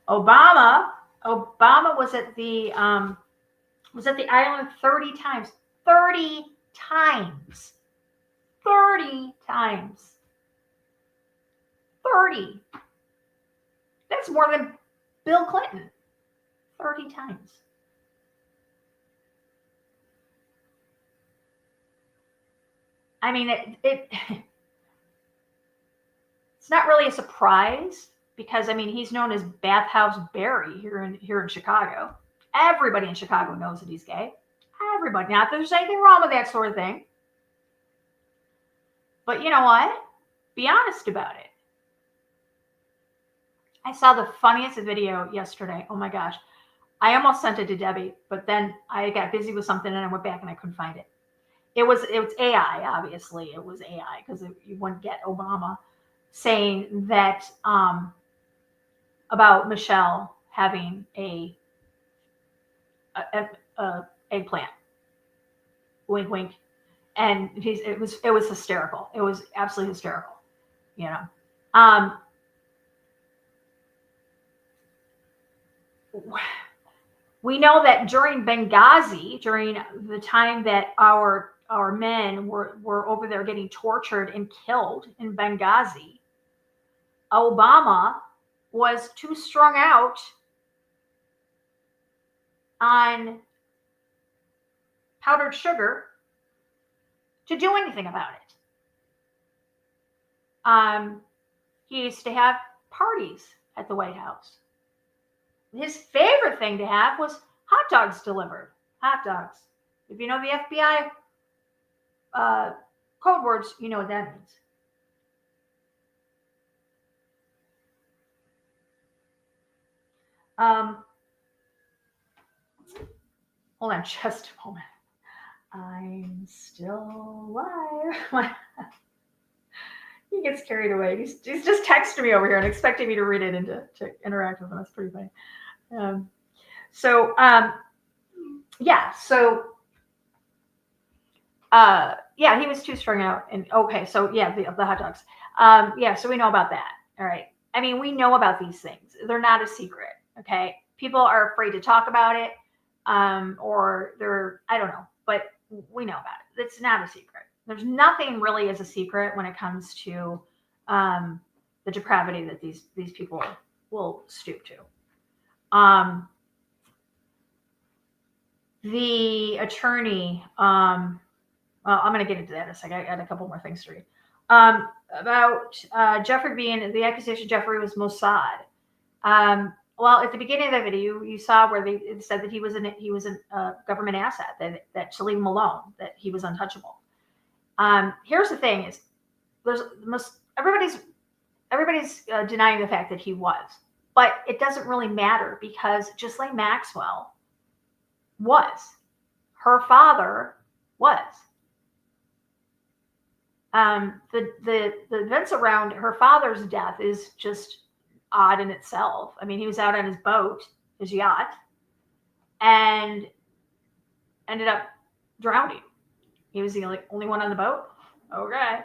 Obama was at the island 30 times. 30 times. 30 times. 30. That's more than Bill Clinton. 30 times. I mean, it's not really a surprise because, I mean, he's known as Bathhouse Barry here in Chicago. Everybody in Chicago knows that he's gay. Everybody. Not that there's anything wrong with that sort of thing. But you know what? Be honest about it. I saw the funniest video yesterday. Oh my gosh. I almost sent it to Debbie, but then I got busy with something and I went back and I couldn't find it. It was AI, obviously. It was AI because you wouldn't get Obama saying that about Michelle having a eggplant. Wink, wink. And it was hysterical. It was absolutely hysterical. We know that during Benghazi, during the time that our men were over there getting tortured and killed in Benghazi, Obama was too strung out on powdered sugar to do anything about it. He used to have parties at the White House. His favorite thing to have was hot dogs delivered. Hot dogs. If you know the FBI code words, you know what that means. Hold on just a moment. I'm still alive. He gets carried away. He's just texting me over here and expecting me to read it and to interact with him. That's pretty funny. He was too strung out. And okay, so yeah, the hot dogs. So we know about that. All right. I mean, we know about these things. They're not a secret. Okay. People are afraid to talk about it. Or I don't know, but we know about it. It's not a secret. There's nothing really as a secret when it comes to the depravity that these people will stoop to. The attorney, I'm going to get into that in a second. I got a couple more things to read. About Jeffrey being, the accusation Jeffrey was Mossad. At the beginning of that video, you saw where they said that he was a government asset, that to leave him alone, that he was untouchable. Here's the thing: is everybody's denying the fact that he was, but it doesn't really matter because Ghislaine Maxwell was. Her father was. The events around her father's death is just odd in itself. I mean, he was out on his boat, his yacht, and ended up drowning. He was the only one on the boat. Okay.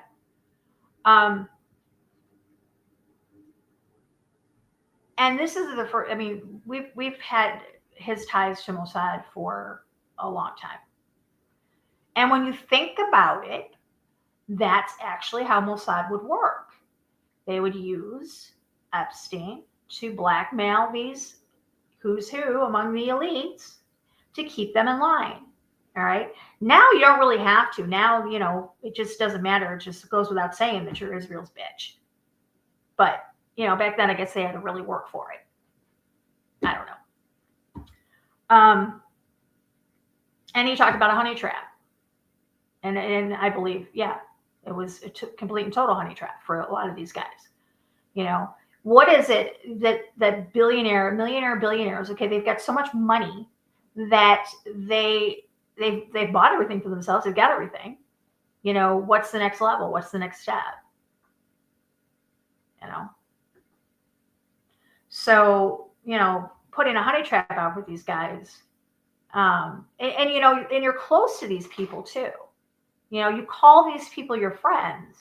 And this is the first. I mean, we've had his ties to Mossad for a long time. And when you think about it, that's actually how Mossad would work. They would use Epstein to blackmail these who's who among the elites to keep them in line. All right. Now you don't really have to. Now, it just doesn't matter. It just goes without saying that you're Israel's bitch. But, back then I guess they had to really work for it. I don't know. And he talked about a honey trap. And I believe, yeah, it was a complete and total honey trap for a lot of these guys. What is it that billionaires, okay, they've got so much money that they've bought everything for themselves. They've got everything. What's the next level? What's the next step? So, putting a honey trap out with these guys, and you're close to these people too. You call these people your friends.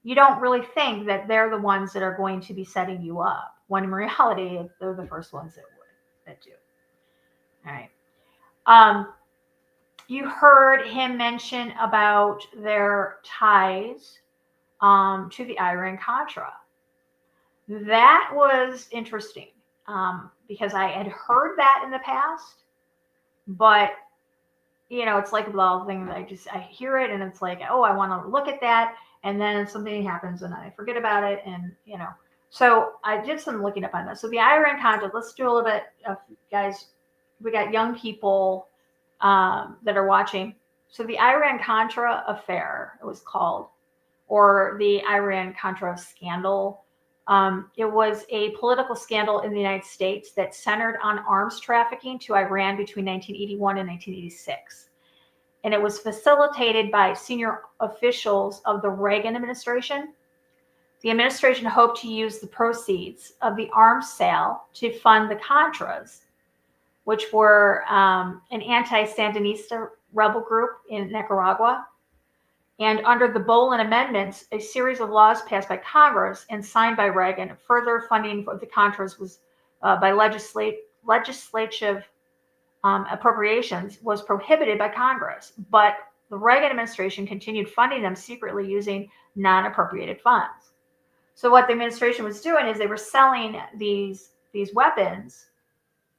You don't really think that they're the ones that are going to be setting you up, when in reality, they're the first ones that do. All right. You heard him mention about their ties to the Iran-Contra. That was interesting because I had heard that in the past, but it's like a little thing that I hear it and it's like, oh, I want to look at that, and then something happens and I forget about it, and so I did some looking up on that. So the Iran-Contra, let's do a little bit of, guys. We got young people that are watching. So the Iran-Contra affair, it was called, or the Iran-Contra scandal. It was a political scandal in the United States that centered on arms trafficking to Iran between 1981 and 1986. And it was facilitated by senior officials of the Reagan administration. The administration hoped to use the proceeds of the arms sale to fund the Contras, which were an anti-Sandinista rebel group in Nicaragua. And under the Bolin Amendments, a series of laws passed by Congress and signed by Reagan, further funding for the Contras was by legislative appropriations was prohibited by Congress. But the Reagan administration continued funding them secretly using non-appropriated funds. So what the administration was doing is they were selling these weapons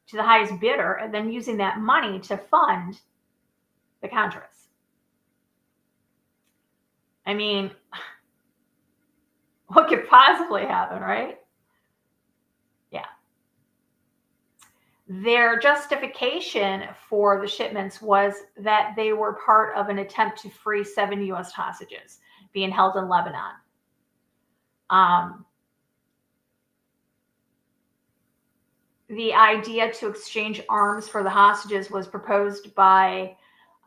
to the highest bidder and then using that money to fund the Contras. I mean, what could possibly happen, right? Yeah. Their justification for the shipments was that they were part of an attempt to free 7 U.S. hostages being held in Lebanon. The idea to exchange arms for the hostages was proposed by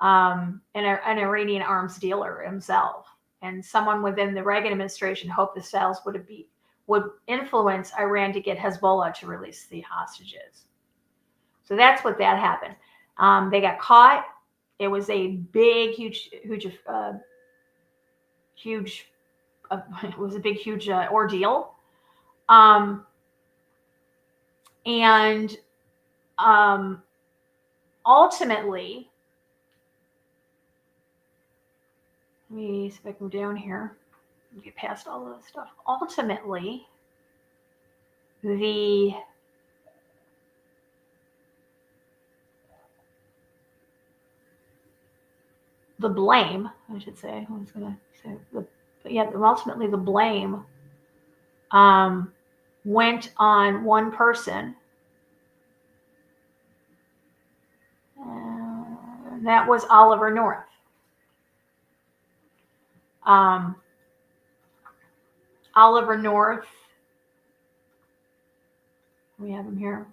an Iranian arms dealer himself. And someone within the Reagan administration hoped the sales would influence Iran to get Hezbollah to release the hostages. So that's what that happened. They got caught. It was a big, huge ordeal. And ultimately, let me see if I can go down here and get past all of this stuff. Ultimately, the blame, I should say, I was going to say, ultimately the blame went on one person. That was Oliver North. Oliver North, we have him here.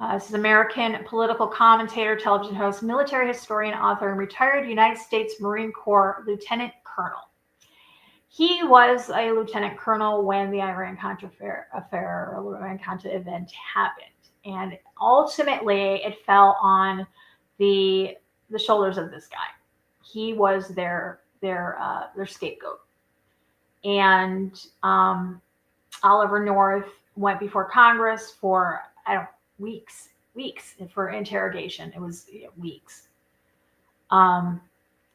This is American political commentator, television host, military historian, author, and retired United States Marine Corps lieutenant colonel. He was a lieutenant colonel when the Iran-Contra affair or Iran-Contra event happened. And ultimately, it fell on the shoulders of this guy. He was their scapegoat. And Oliver North went before Congress for weeks for interrogation. It was weeks. And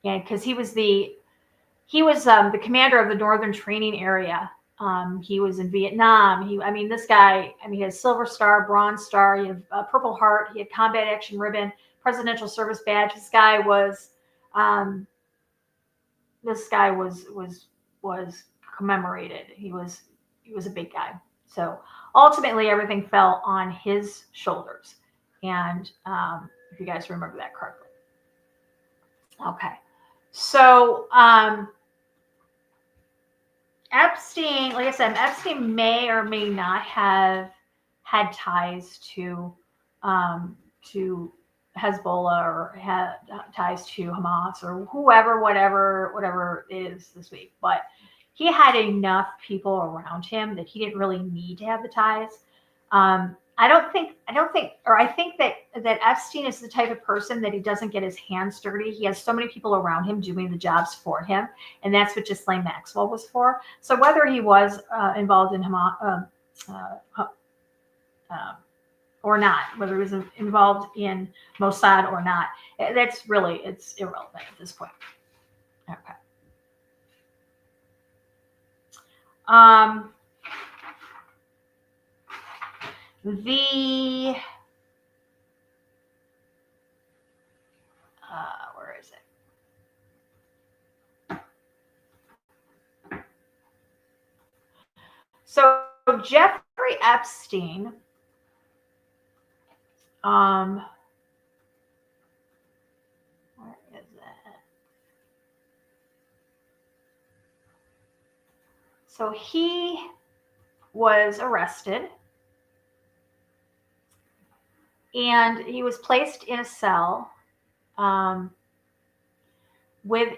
because he was the commander of the Northern Training Area. He was in Vietnam. This guy, he had Silver Star, Bronze Star, he had a Purple Heart, he had Combat Action Ribbon, Presidential Service Badge. This guy was commemorated. He was a big guy. So ultimately, everything fell on his shoulders. And if you guys remember that correctly. Okay. So Epstein, like I said, Epstein may or may not have had ties to Hezbollah or had ties to Hamas or whoever, whatever it is this week. But he had enough people around him that he didn't really need to have the ties. I think that Epstein is the type of person that he doesn't get his hands dirty. He has so many people around him doing the jobs for him, and that's what Ghislaine Maxwell was for. So whether he was involved in Hamas or not, whether he was involved in Mossad or not, it's irrelevant at this point. Okay. Where is it? So Jeffrey Epstein, where is it? So he was arrested and he was placed in a cell with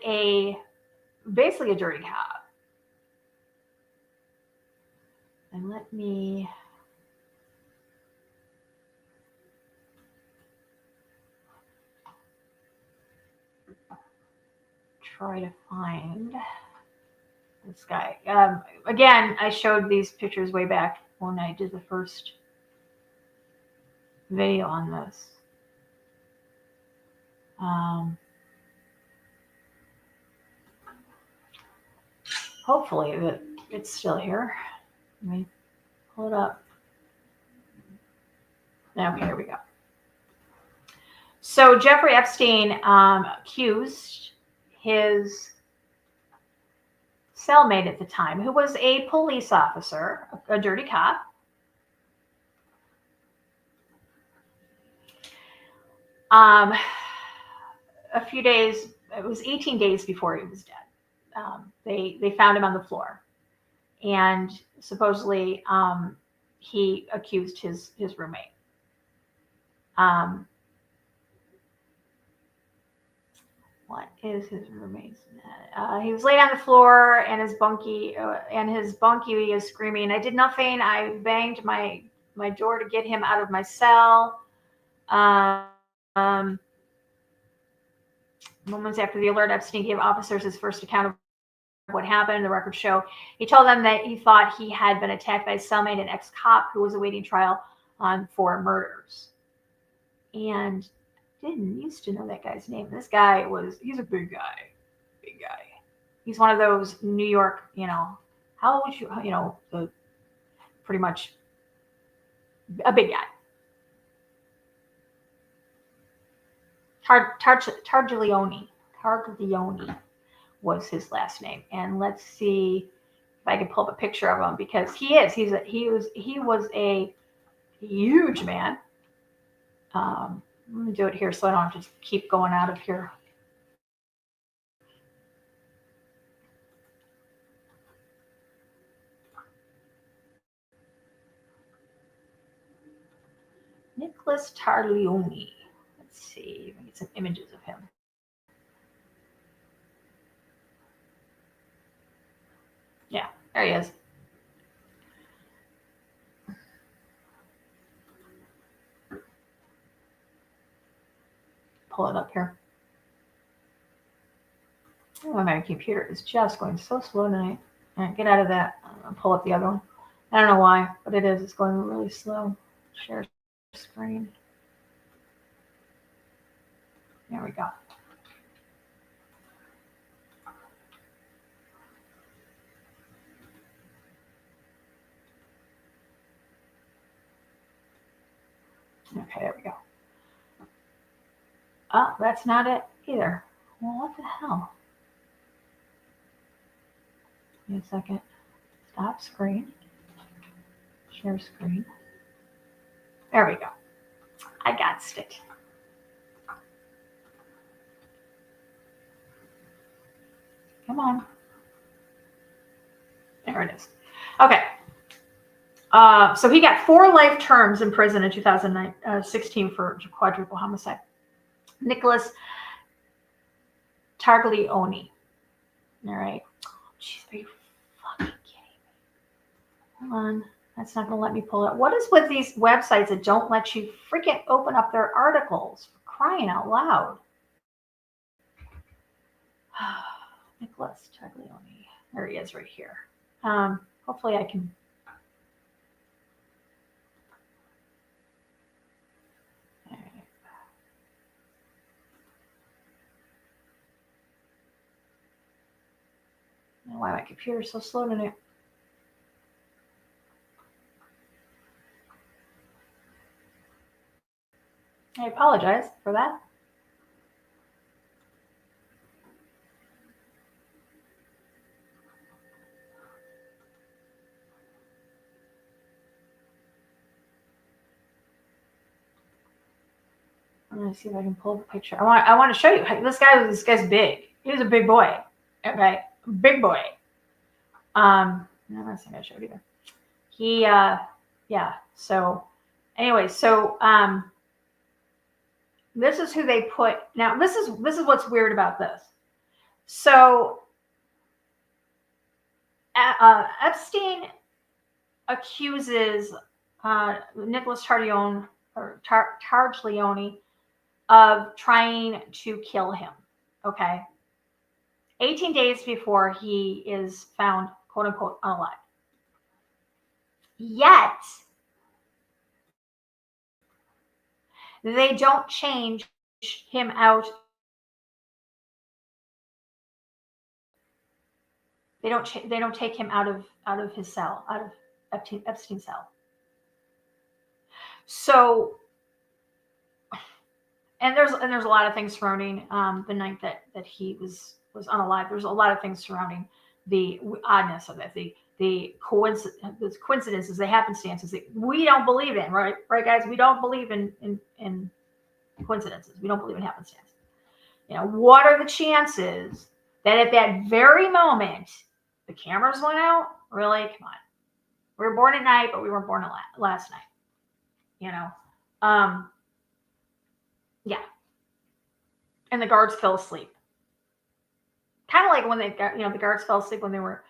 basically a dirty cop. And let me try to find this guy. Again, I showed these pictures way back when I did the first video on this. Hopefully it's still here. Let me pull it up. Okay, here we go. So Jeffrey Epstein accused his cellmate at the time, who was a police officer, a dirty cop, a few days, it was 18 days before he was dead. They found him on the floor, and supposedly he accused his roommate. What is his roommate's name? He was laid on the floor, and his bunkie is screaming, "I did nothing. I banged my door to get him out of my cell." Moments after the alert, Epstein gave officers his first account of what happened. The records show he told them that he thought he had been attacked by his cellmate, an ex-cop who was awaiting trial for murders. And didn't used to know that guy's name. This guy he's a big guy. Big guy. He's one of those New York, how would you, pretty much a big guy. Targiglione was his last name. And let's see if I can pull up a picture of him, because he was a huge man. Let me do it here so I don't have to just keep going out of here. Nicholas Tarleone. Let's see. We get some images of him. Yeah, there he is. Pull it up here. Oh, my computer is just going so slow tonight. All right, get out of that. I'll pull up the other one. I don't know why, but it is. It's going really slow. Share screen. There we go. Okay, there we go. Oh, that's not it either. Well, what the hell? Give me a second. Stop screen. Share screen. There we go. I got it. Come on. There it is. Okay. So he got 4 life terms in prison in 2016 for quadruple homicide. Nicholas Tarleone. All right. Jeez, are you fucking kidding me? Hold on. That's not going to let me pull it. What is with these websites that don't let you freaking open up their articles? For crying out loud. Nicholas Tarleone. There he is right here. Hopefully I can. I don't know why my computer's so slow tonight. I apologize for that. I'm gonna see if I can pull the picture. I want to show you. This guy's big. He was a big boy. Okay, big boy. No, that's not gonna show it either. He, yeah. So, anyway, this is who they put. Now, this is what's weird about this. So, Epstein accuses Nicholas Tarleone of trying to kill him. Okay. 18 days before he is found, quote unquote, unalive. Yet, they don't change him out. They don't take him out of his cell, out of Epstein's cell. So, and there's a lot of things surrounding the night that he was unalive. There's a lot of things surrounding the oddness of it, the coincidences, the happenstances that we don't believe in, right, guys? We don't believe in coincidences. We don't believe in happenstance. You know, what are the chances that at that very moment the cameras went out? Really? Come on. We were born at night, but we weren't born last night. You know, yeah. And the guards fell asleep. Kind of like when the guards fell asleep when they were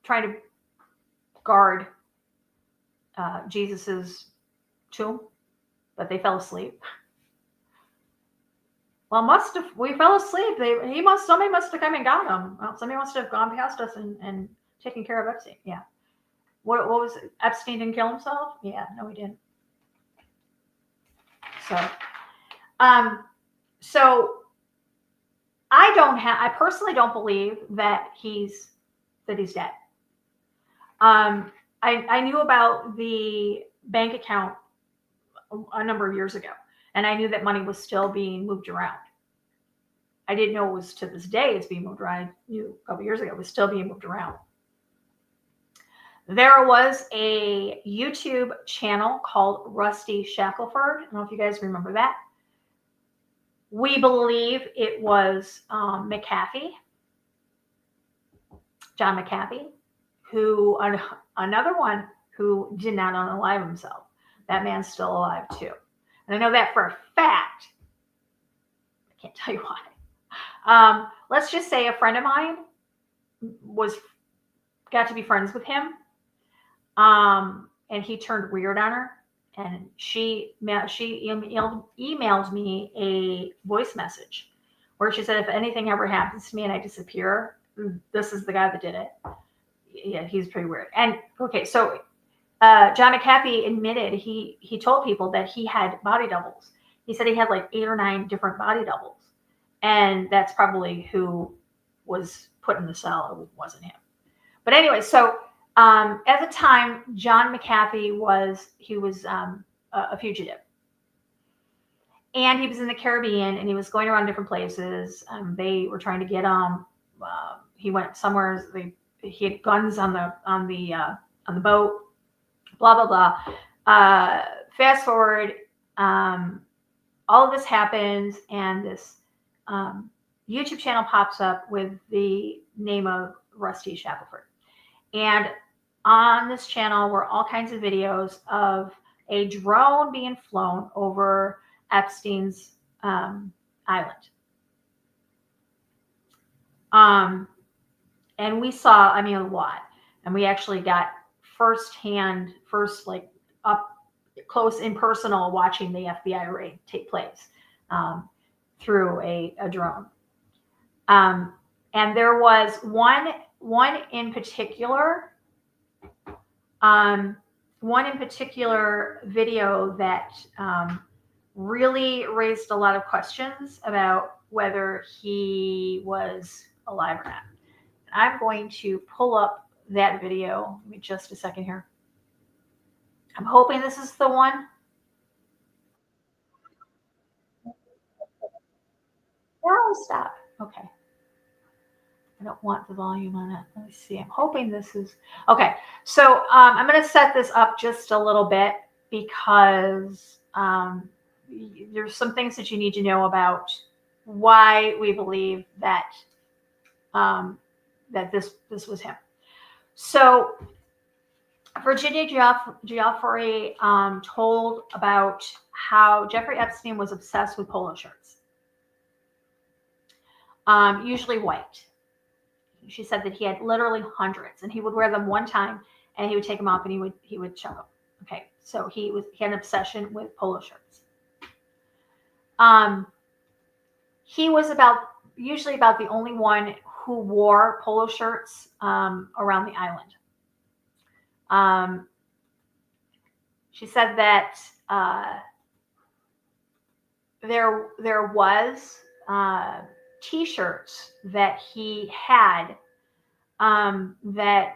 trying to guard Jesus's tomb, but they fell asleep. Well, we fell asleep. Somebody must have come and got him. Well, somebody must have gone past us and taken care of Epstein. Yeah. What was it? Epstein didn't kill himself? Yeah, no, he didn't. So I personally don't believe that he's dead. I knew about the bank account a number of years ago, and I knew that money was still being moved around. I didn't know it was to this day it's being moved around. I knew a couple years ago it was still being moved around. There was a YouTube channel called Rusty Shackelford. I don't know if you guys remember that. We believe it was McAfee, John McAfee, another one who did not unalive himself. That man's still alive too. And I know that for a fact. I can't tell you why. Let's just say a friend of mine got to be friends with him. And he turned weird on her. And she emailed me a voice message where she said, if anything ever happens to me and I disappear, this is the guy that did it. Yeah, he's pretty weird. And okay, so John McAfee admitted he told people that he had body doubles. He said he had like 8 or 9 different body doubles. And that's probably who was put in the cell. It wasn't him. But anyway, so at the time, John McAfee was a fugitive. And he was in the Caribbean, and he was going around different places. They were trying to get him. He went somewhere. He had guns on the boat. Blah blah blah. Fast forward. All of this happens, and this YouTube channel pops up with the name of Rusty Shackelford. And on this channel were all kinds of videos of a drone being flown over Epstein's island. And we saw, I mean, a lot. And we actually got first like up close and personal watching the FBI raid take place through a drone. And there was one in particular video that really raised a lot of questions about whether he was alive or not. I'm going to pull up that video. Give me just a second here. I'm hoping this is the one. Oh, stop. Okay. I don't want the volume on it. Let me see. I'm hoping this is okay. So I'm going to set this up just a little bit because there's some things that you need to know about why we believe that that this was him. So Virginia Giuffre told about how Jeffrey Epstein was obsessed with polo shirts, usually white. She said that he had literally hundreds, and he would wear them one time, and he would take them off, and he would chuck them. Okay, so he had an obsession with polo shirts. He was usually about the only one who wore polo shirts around the island. She said that there was T-shirts that he had that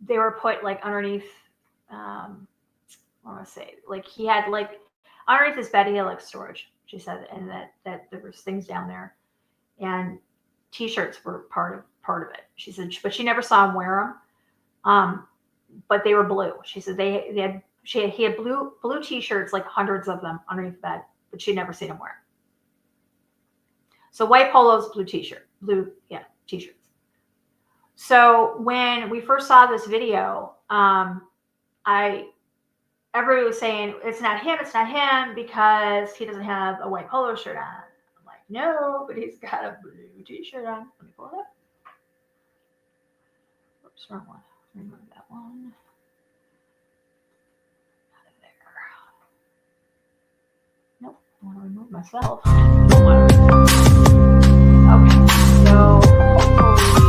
they were put like underneath. I want to say like he had like underneath his bed he had like storage. She said, and that there was things down there, and T-shirts were part of it. She said, but she never saw him wear them. But they were blue. She said he had blue T-shirts, like hundreds of them underneath the bed, but she'd never seen him wear. So white polos, blue T-shirts. So when we first saw this video, everybody was saying it's not him because he doesn't have a white polo shirt on. I'm like, no, but he's got a blue T-shirt on. Let me pull it up. Oops, wrong one. Remove that one. Out of there. Nope, I want to remove myself. Okay, so hopefully.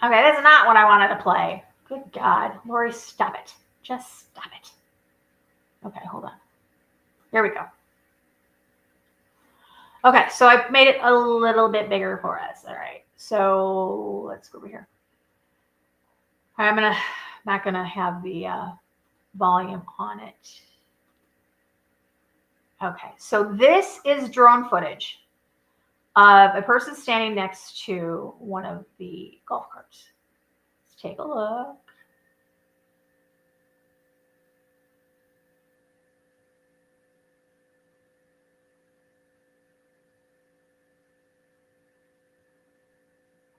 Okay, that's not what I wanted to play. Good God. Lori, stop it. Just stop it. Okay, hold on. Here we go. Okay, so I made it a little bit bigger for us. All right, so let's go over here. All right, I'm not gonna have the volume on it. Okay, so this is drone footage of a person standing next to one of the golf carts. Let's take a look.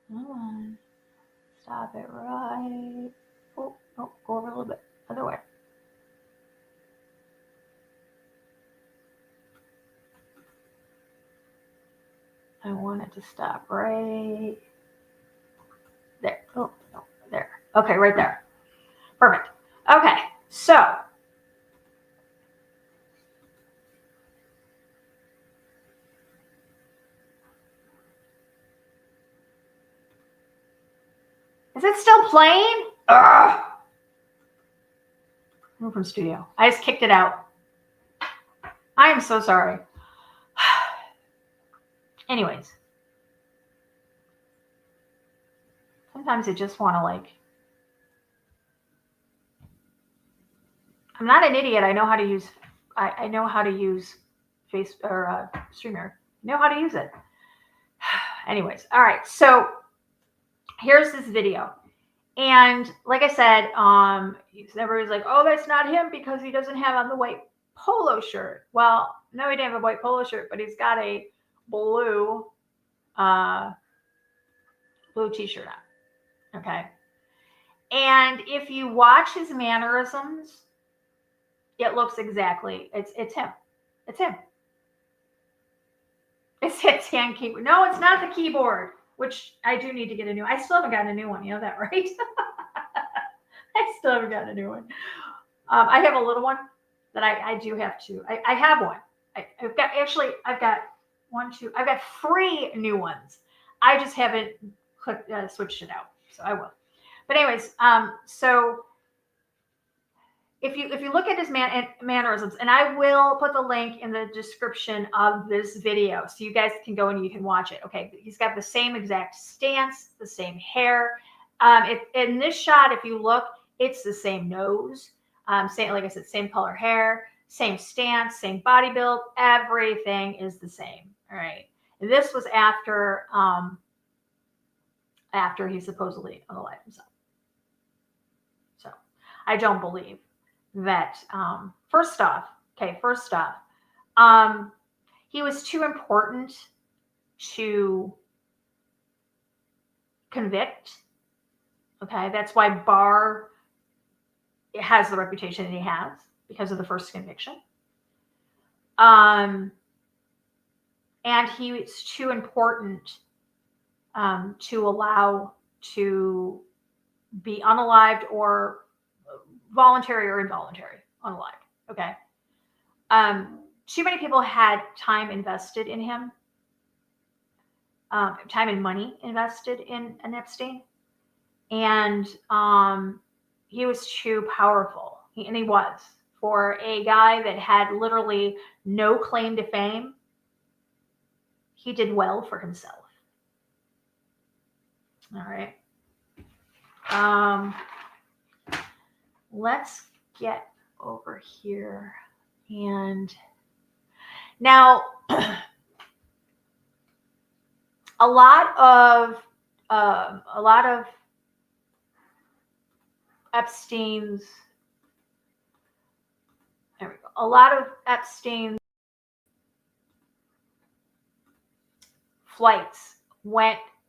Come on. Stop it right. Oh, go over a little bit. Other way. I want it to stop right there. Oh, no, there. Okay, right there. Perfect. Okay, so is it still playing? Ugh. Open studio. I just kicked it out. I am so sorry. Anyways, sometimes I just want to like. I'm not an idiot. I know how to use. I know how to use Face or Streamer. I know how to use it. Anyways, all right. So here's this video, and like I said, everybody's like, "Oh, that's not him because he doesn't have on the white polo shirt." Well, no, he didn't have a white polo shirt, but he's got a blue t-shirt on. Okay. And if you watch his mannerisms, it looks exactly, it's him. It's him. It's his hand keyboard. No, it's not the keyboard, which I do need to get a new. I still haven't gotten a new one. You know that, right? I still haven't gotten a new one. I have a little one that I do have to. I have one. I've got I've got 3 new ones. I just haven't switched it out. So I will. But anyways, so if you look at his mannerisms, and I will put the link in the description of this video so you guys can go and you can watch it. Okay, he's got the same exact stance, the same hair. In this shot, if you look, it's the same nose, same, like I said, same color hair, same stance, same body build. Everything is the same. All right, and this was after he supposedly unalived himself. So I don't believe that. First off, he was too important to convict. Okay, that's why Barr has the reputation that he has because of the first conviction. And he was too important to allow to be unalived or voluntary or involuntary unalived. Okay. Too many people had time invested in him, time and money invested in an Epstein, and he was too powerful. He was, for a guy that had literally no claim to fame. He did well for himself. All right. Let's get over here. And now a lot of Epstein's, there we go. A lot of Epstein's flights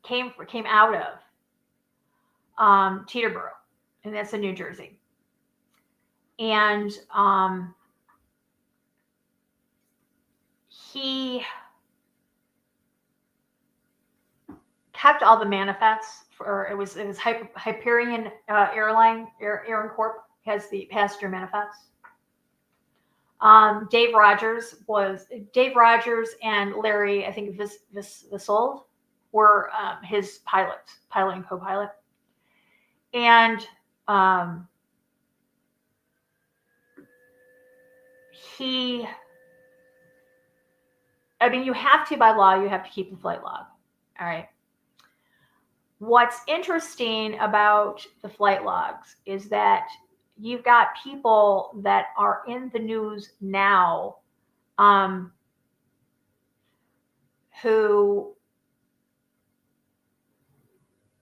came out of Teterboro, and that's in New Jersey. And he kept all the manifests for it was Hyperion Airline Corp has the passenger manifests. Dave Rogers and Larry, I think Vissold were his pilots, pilot and co-pilot. And you have to, by law, you have to keep the flight log. All right. What's interesting about the flight logs is that you've got people that are in the news now who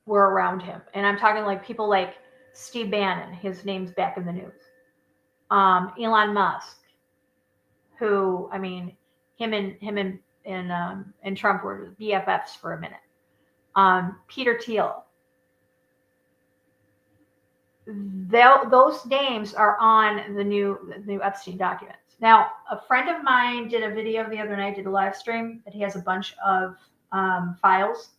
were around him. And I'm talking like people like Steve Bannon, his name's back in the news. Elon Musk, who, I mean, him and Trump were BFFs for a minute. Peter Thiel. Those names are on the new Epstein documents. Now, a friend of mine did a video the other night, did a live stream that he has a bunch of files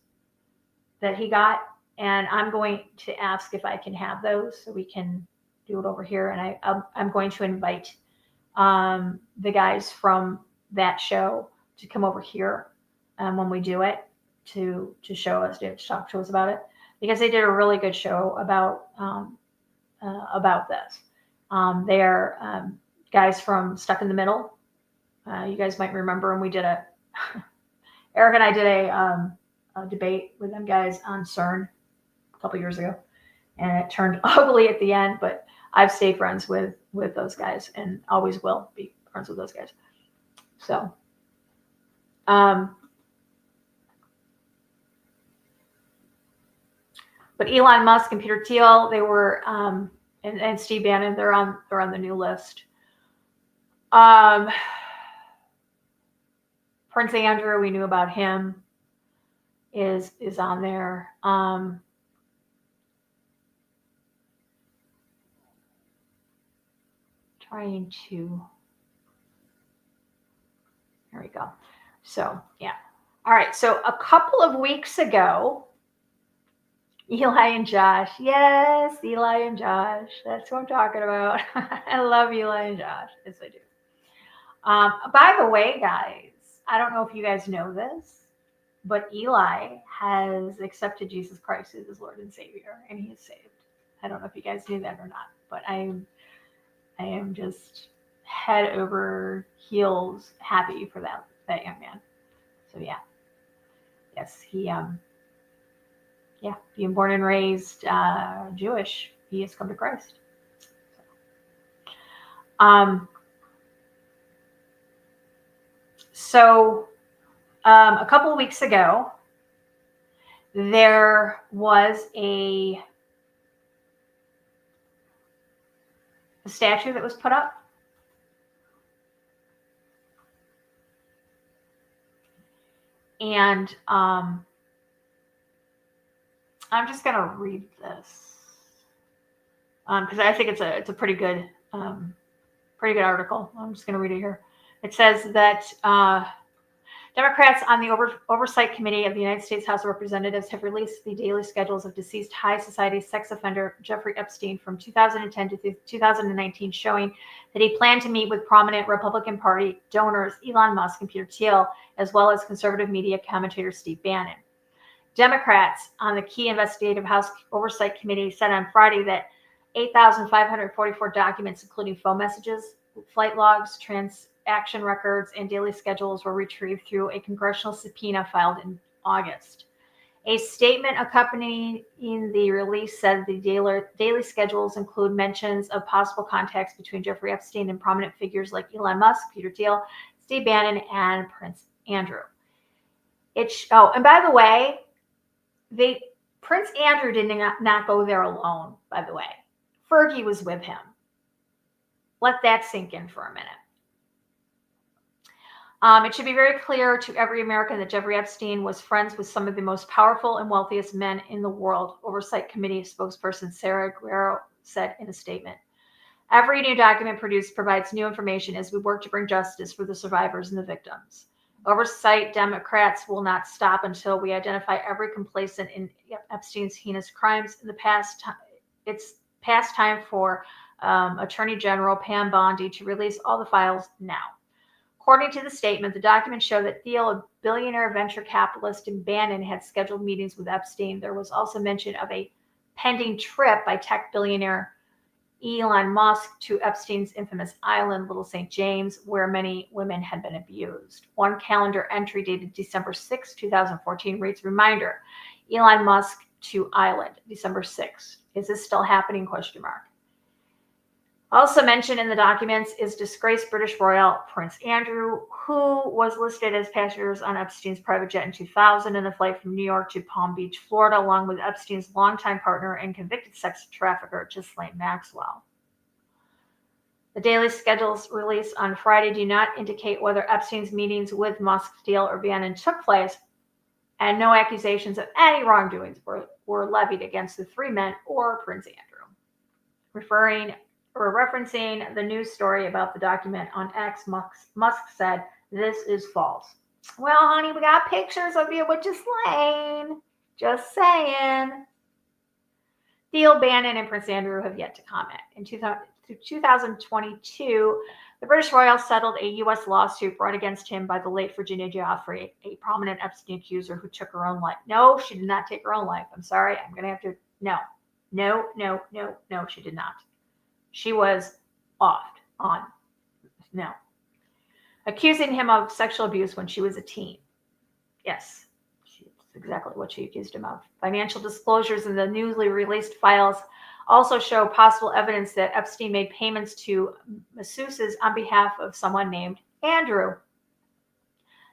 that he got, and I'm going to ask if I can have those so we can do it over here. And I'm going to invite the guys from that show to come over here when we do it to show us, to talk to us about it, because they did a really good show about this. They are guys from Stuck in the Middle. You guys might remember, and we did Eric and I did a debate with them guys on CERN a couple years ago, and it turned ugly at the end, but I've stayed friends with those guys and always will be friends with those guys. So, but Elon Musk and Peter Thiel, they were, and Steve Bannon, they're on the new list. Prince Andrew, we knew about him, is on there. Trying to, there we go. So, yeah. All right. So a couple of weeks ago, Eli and Josh. Yes, Eli and Josh. That's what I'm talking about. I love Eli and Josh. Yes, I do. By the way, guys, I don't know if you guys know this, but Eli has accepted Jesus Christ as his Lord and Savior, and he is saved. I don't know if you guys knew that or not, but I am just head over heels happy for that young man. So yeah. Yes, he being born and raised Jewish, he has come to Christ. So a couple of weeks ago, there was a statue that was put up. And I'm just going to read this because I think it's a pretty good article. I'm just going to read it here. It says that Democrats on the Oversight Committee of the United States House of Representatives have released the daily schedules of deceased high society sex offender Jeffrey Epstein from 2010 to 2019, showing that he planned to meet with prominent Republican Party donors Elon Musk and Peter Thiel, as well as conservative media commentator Steve Bannon. Democrats on the key investigative House Oversight Committee said on Friday that 8,544 documents, including phone messages, flight logs, transaction records, and daily schedules were retrieved through a congressional subpoena filed in August. A statement accompanying the release said the daily schedules include mentions of possible contacts between Jeffrey Epstein and prominent figures like Elon Musk, Peter Thiel, Steve Bannon, and Prince Andrew. And by the way, Prince Andrew did not go there alone, by the way. Fergie was with him. Let that sink in for a minute. It should be very clear to every American that Jeffrey Epstein was friends with some of the most powerful and wealthiest men in the world, Oversight Committee spokesperson Sarah Guerrero said in a statement. Every new document produced provides new information as we work to bring justice for the survivors and the victims. Oversight Democrats will not stop until we identify every complacent in Epstein's heinous crimes. It's past time for Attorney General Pam Bondi to release all the files now. According to the statement, the documents show that Thiel, a billionaire venture capitalist, and Bannon had scheduled meetings with Epstein. There was also mention of a pending trip by tech billionaire Elon Musk to Epstein's infamous island, Little St. James, where many women had been abused. One calendar entry dated December 6, 2014 reads, reminder, Elon Musk to island, December 6th. Is this still happening? ? Also mentioned in the documents is disgraced British royal Prince Andrew, who was listed as passengers on Epstein's private jet in 2000 in a flight from New York to Palm Beach, Florida, along with Epstein's longtime partner and convicted sex trafficker, Ghislaine Maxwell. The daily schedules released on Friday do not indicate whether Epstein's meetings with Musk, Steele, or Bannon took place, and no accusations of any wrongdoings were levied against the three men or Prince Andrew. Referencing the news story about the document on X, Musk said, "This is false." Well, honey, we got pictures of you with Ghislaine. Just saying. Steele, Bannon, and Prince Andrew have yet to comment. In 2022, the British royal settled a U.S. lawsuit brought against him by the late Virginia Giuffre, a prominent Epstein accuser who took her own life. No, she did not take her own life. I'm sorry. I'm going to have to. No, she did not. She was offed on. No. Accusing him of sexual abuse when she was a teen. Yes, that's exactly what she accused him of. Financial disclosures in the newly released files also show possible evidence that Epstein made payments to masseuses on behalf of someone named Andrew.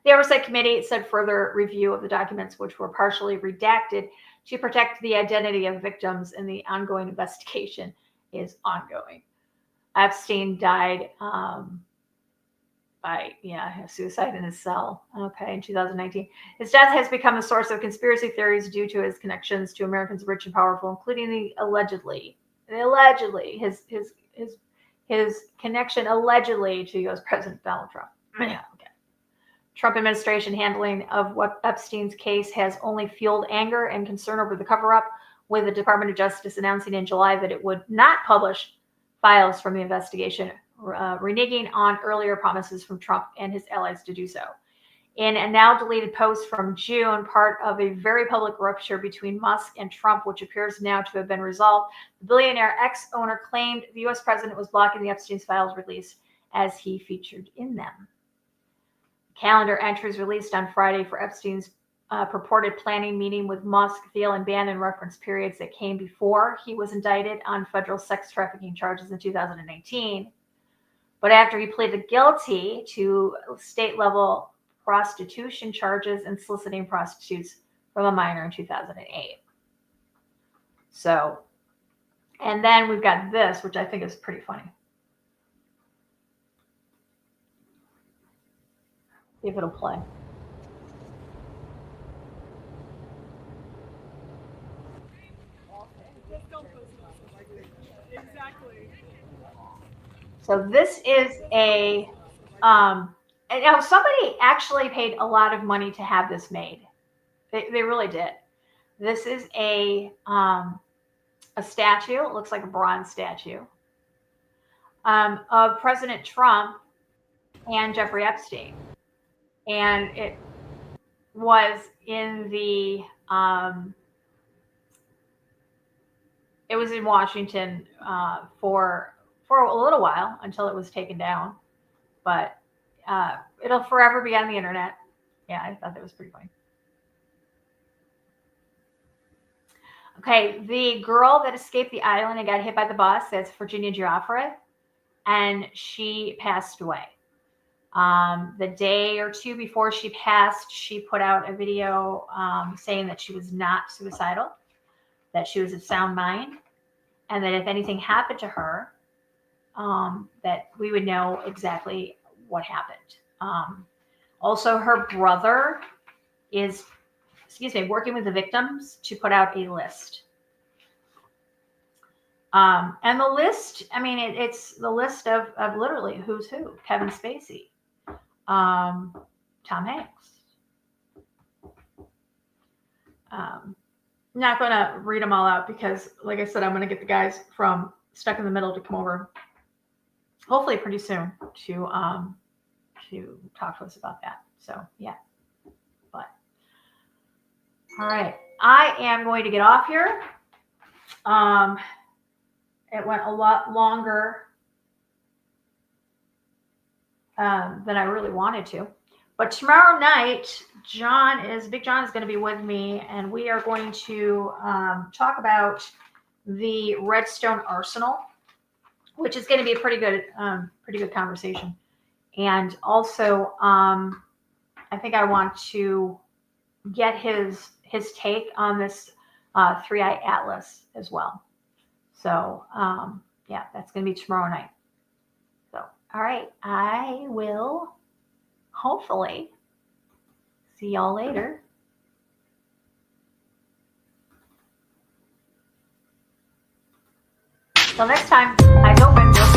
The Oversight Committee said further review of the documents, which were partially redacted to protect the identity of victims, and the ongoing investigation is ongoing. Epstein died by suicide in his cell. Okay, in 2019. His death has become a source of conspiracy theories due to his connections to Americans rich and powerful, including his connection allegedly to U.S. President Donald Trump. Yeah, okay. Trump administration handling of what Epstein's case has only fueled anger and concern over the cover-up, with the Department of Justice announcing in July that it would not publish files from the investigation, reneging on earlier promises from Trump and his allies to do so. In a now deleted post from June, part of a very public rupture between Musk and Trump, which appears now to have been resolved, the billionaire ex-owner claimed the U.S. president was blocking the Epstein's files released as he featured in them. Calendar entries released on Friday for Epstein's purported planning meeting with Musk, Thiel, and Bannon reference periods that came before he was indicted on federal sex trafficking charges in 2018. But after he pleaded guilty to state-level prostitution charges and soliciting prostitutes from a minor in 2008. So, and then we've got this, which I think is pretty funny. See if it'll play. So this is a, and now somebody actually paid a lot of money to have this made. They really did. This is a statue. It looks like a bronze statue of President Trump and Jeffrey Epstein. And it was in the, it was in Washington for a little while until it was taken down, but it'll forever be on the internet. Yeah, I thought that was pretty funny. Okay, the girl that escaped the island and got hit by the bus, that's Virginia Giuffre, and she passed away. The day or two before she passed, she put out a video saying that she was not suicidal, that she was of sound mind, and that if anything happened to her, that we would know exactly what happened. Also, her brother is, working with the victims to put out a list. And the list, I mean, it's the list of literally who's who. Kevin Spacey, Tom Hanks. I'm not going to read them all out because, like I said, I'm going to get the guys from Stuck in the Middle to come over, hopefully pretty soon, to talk to us about that. So, yeah. But, all right. I am going to get off here. It went a lot longer than I really wanted to. But tomorrow night, Big John is going to be with me, and we are going to talk about the Redstone Arsenal, which is going to be a pretty good conversation. And also, I think I want to get his take on this three-eye atlas as well. So yeah, that's going to be tomorrow night. So all right, I will hopefully see y'all later. Till next time, eyes open.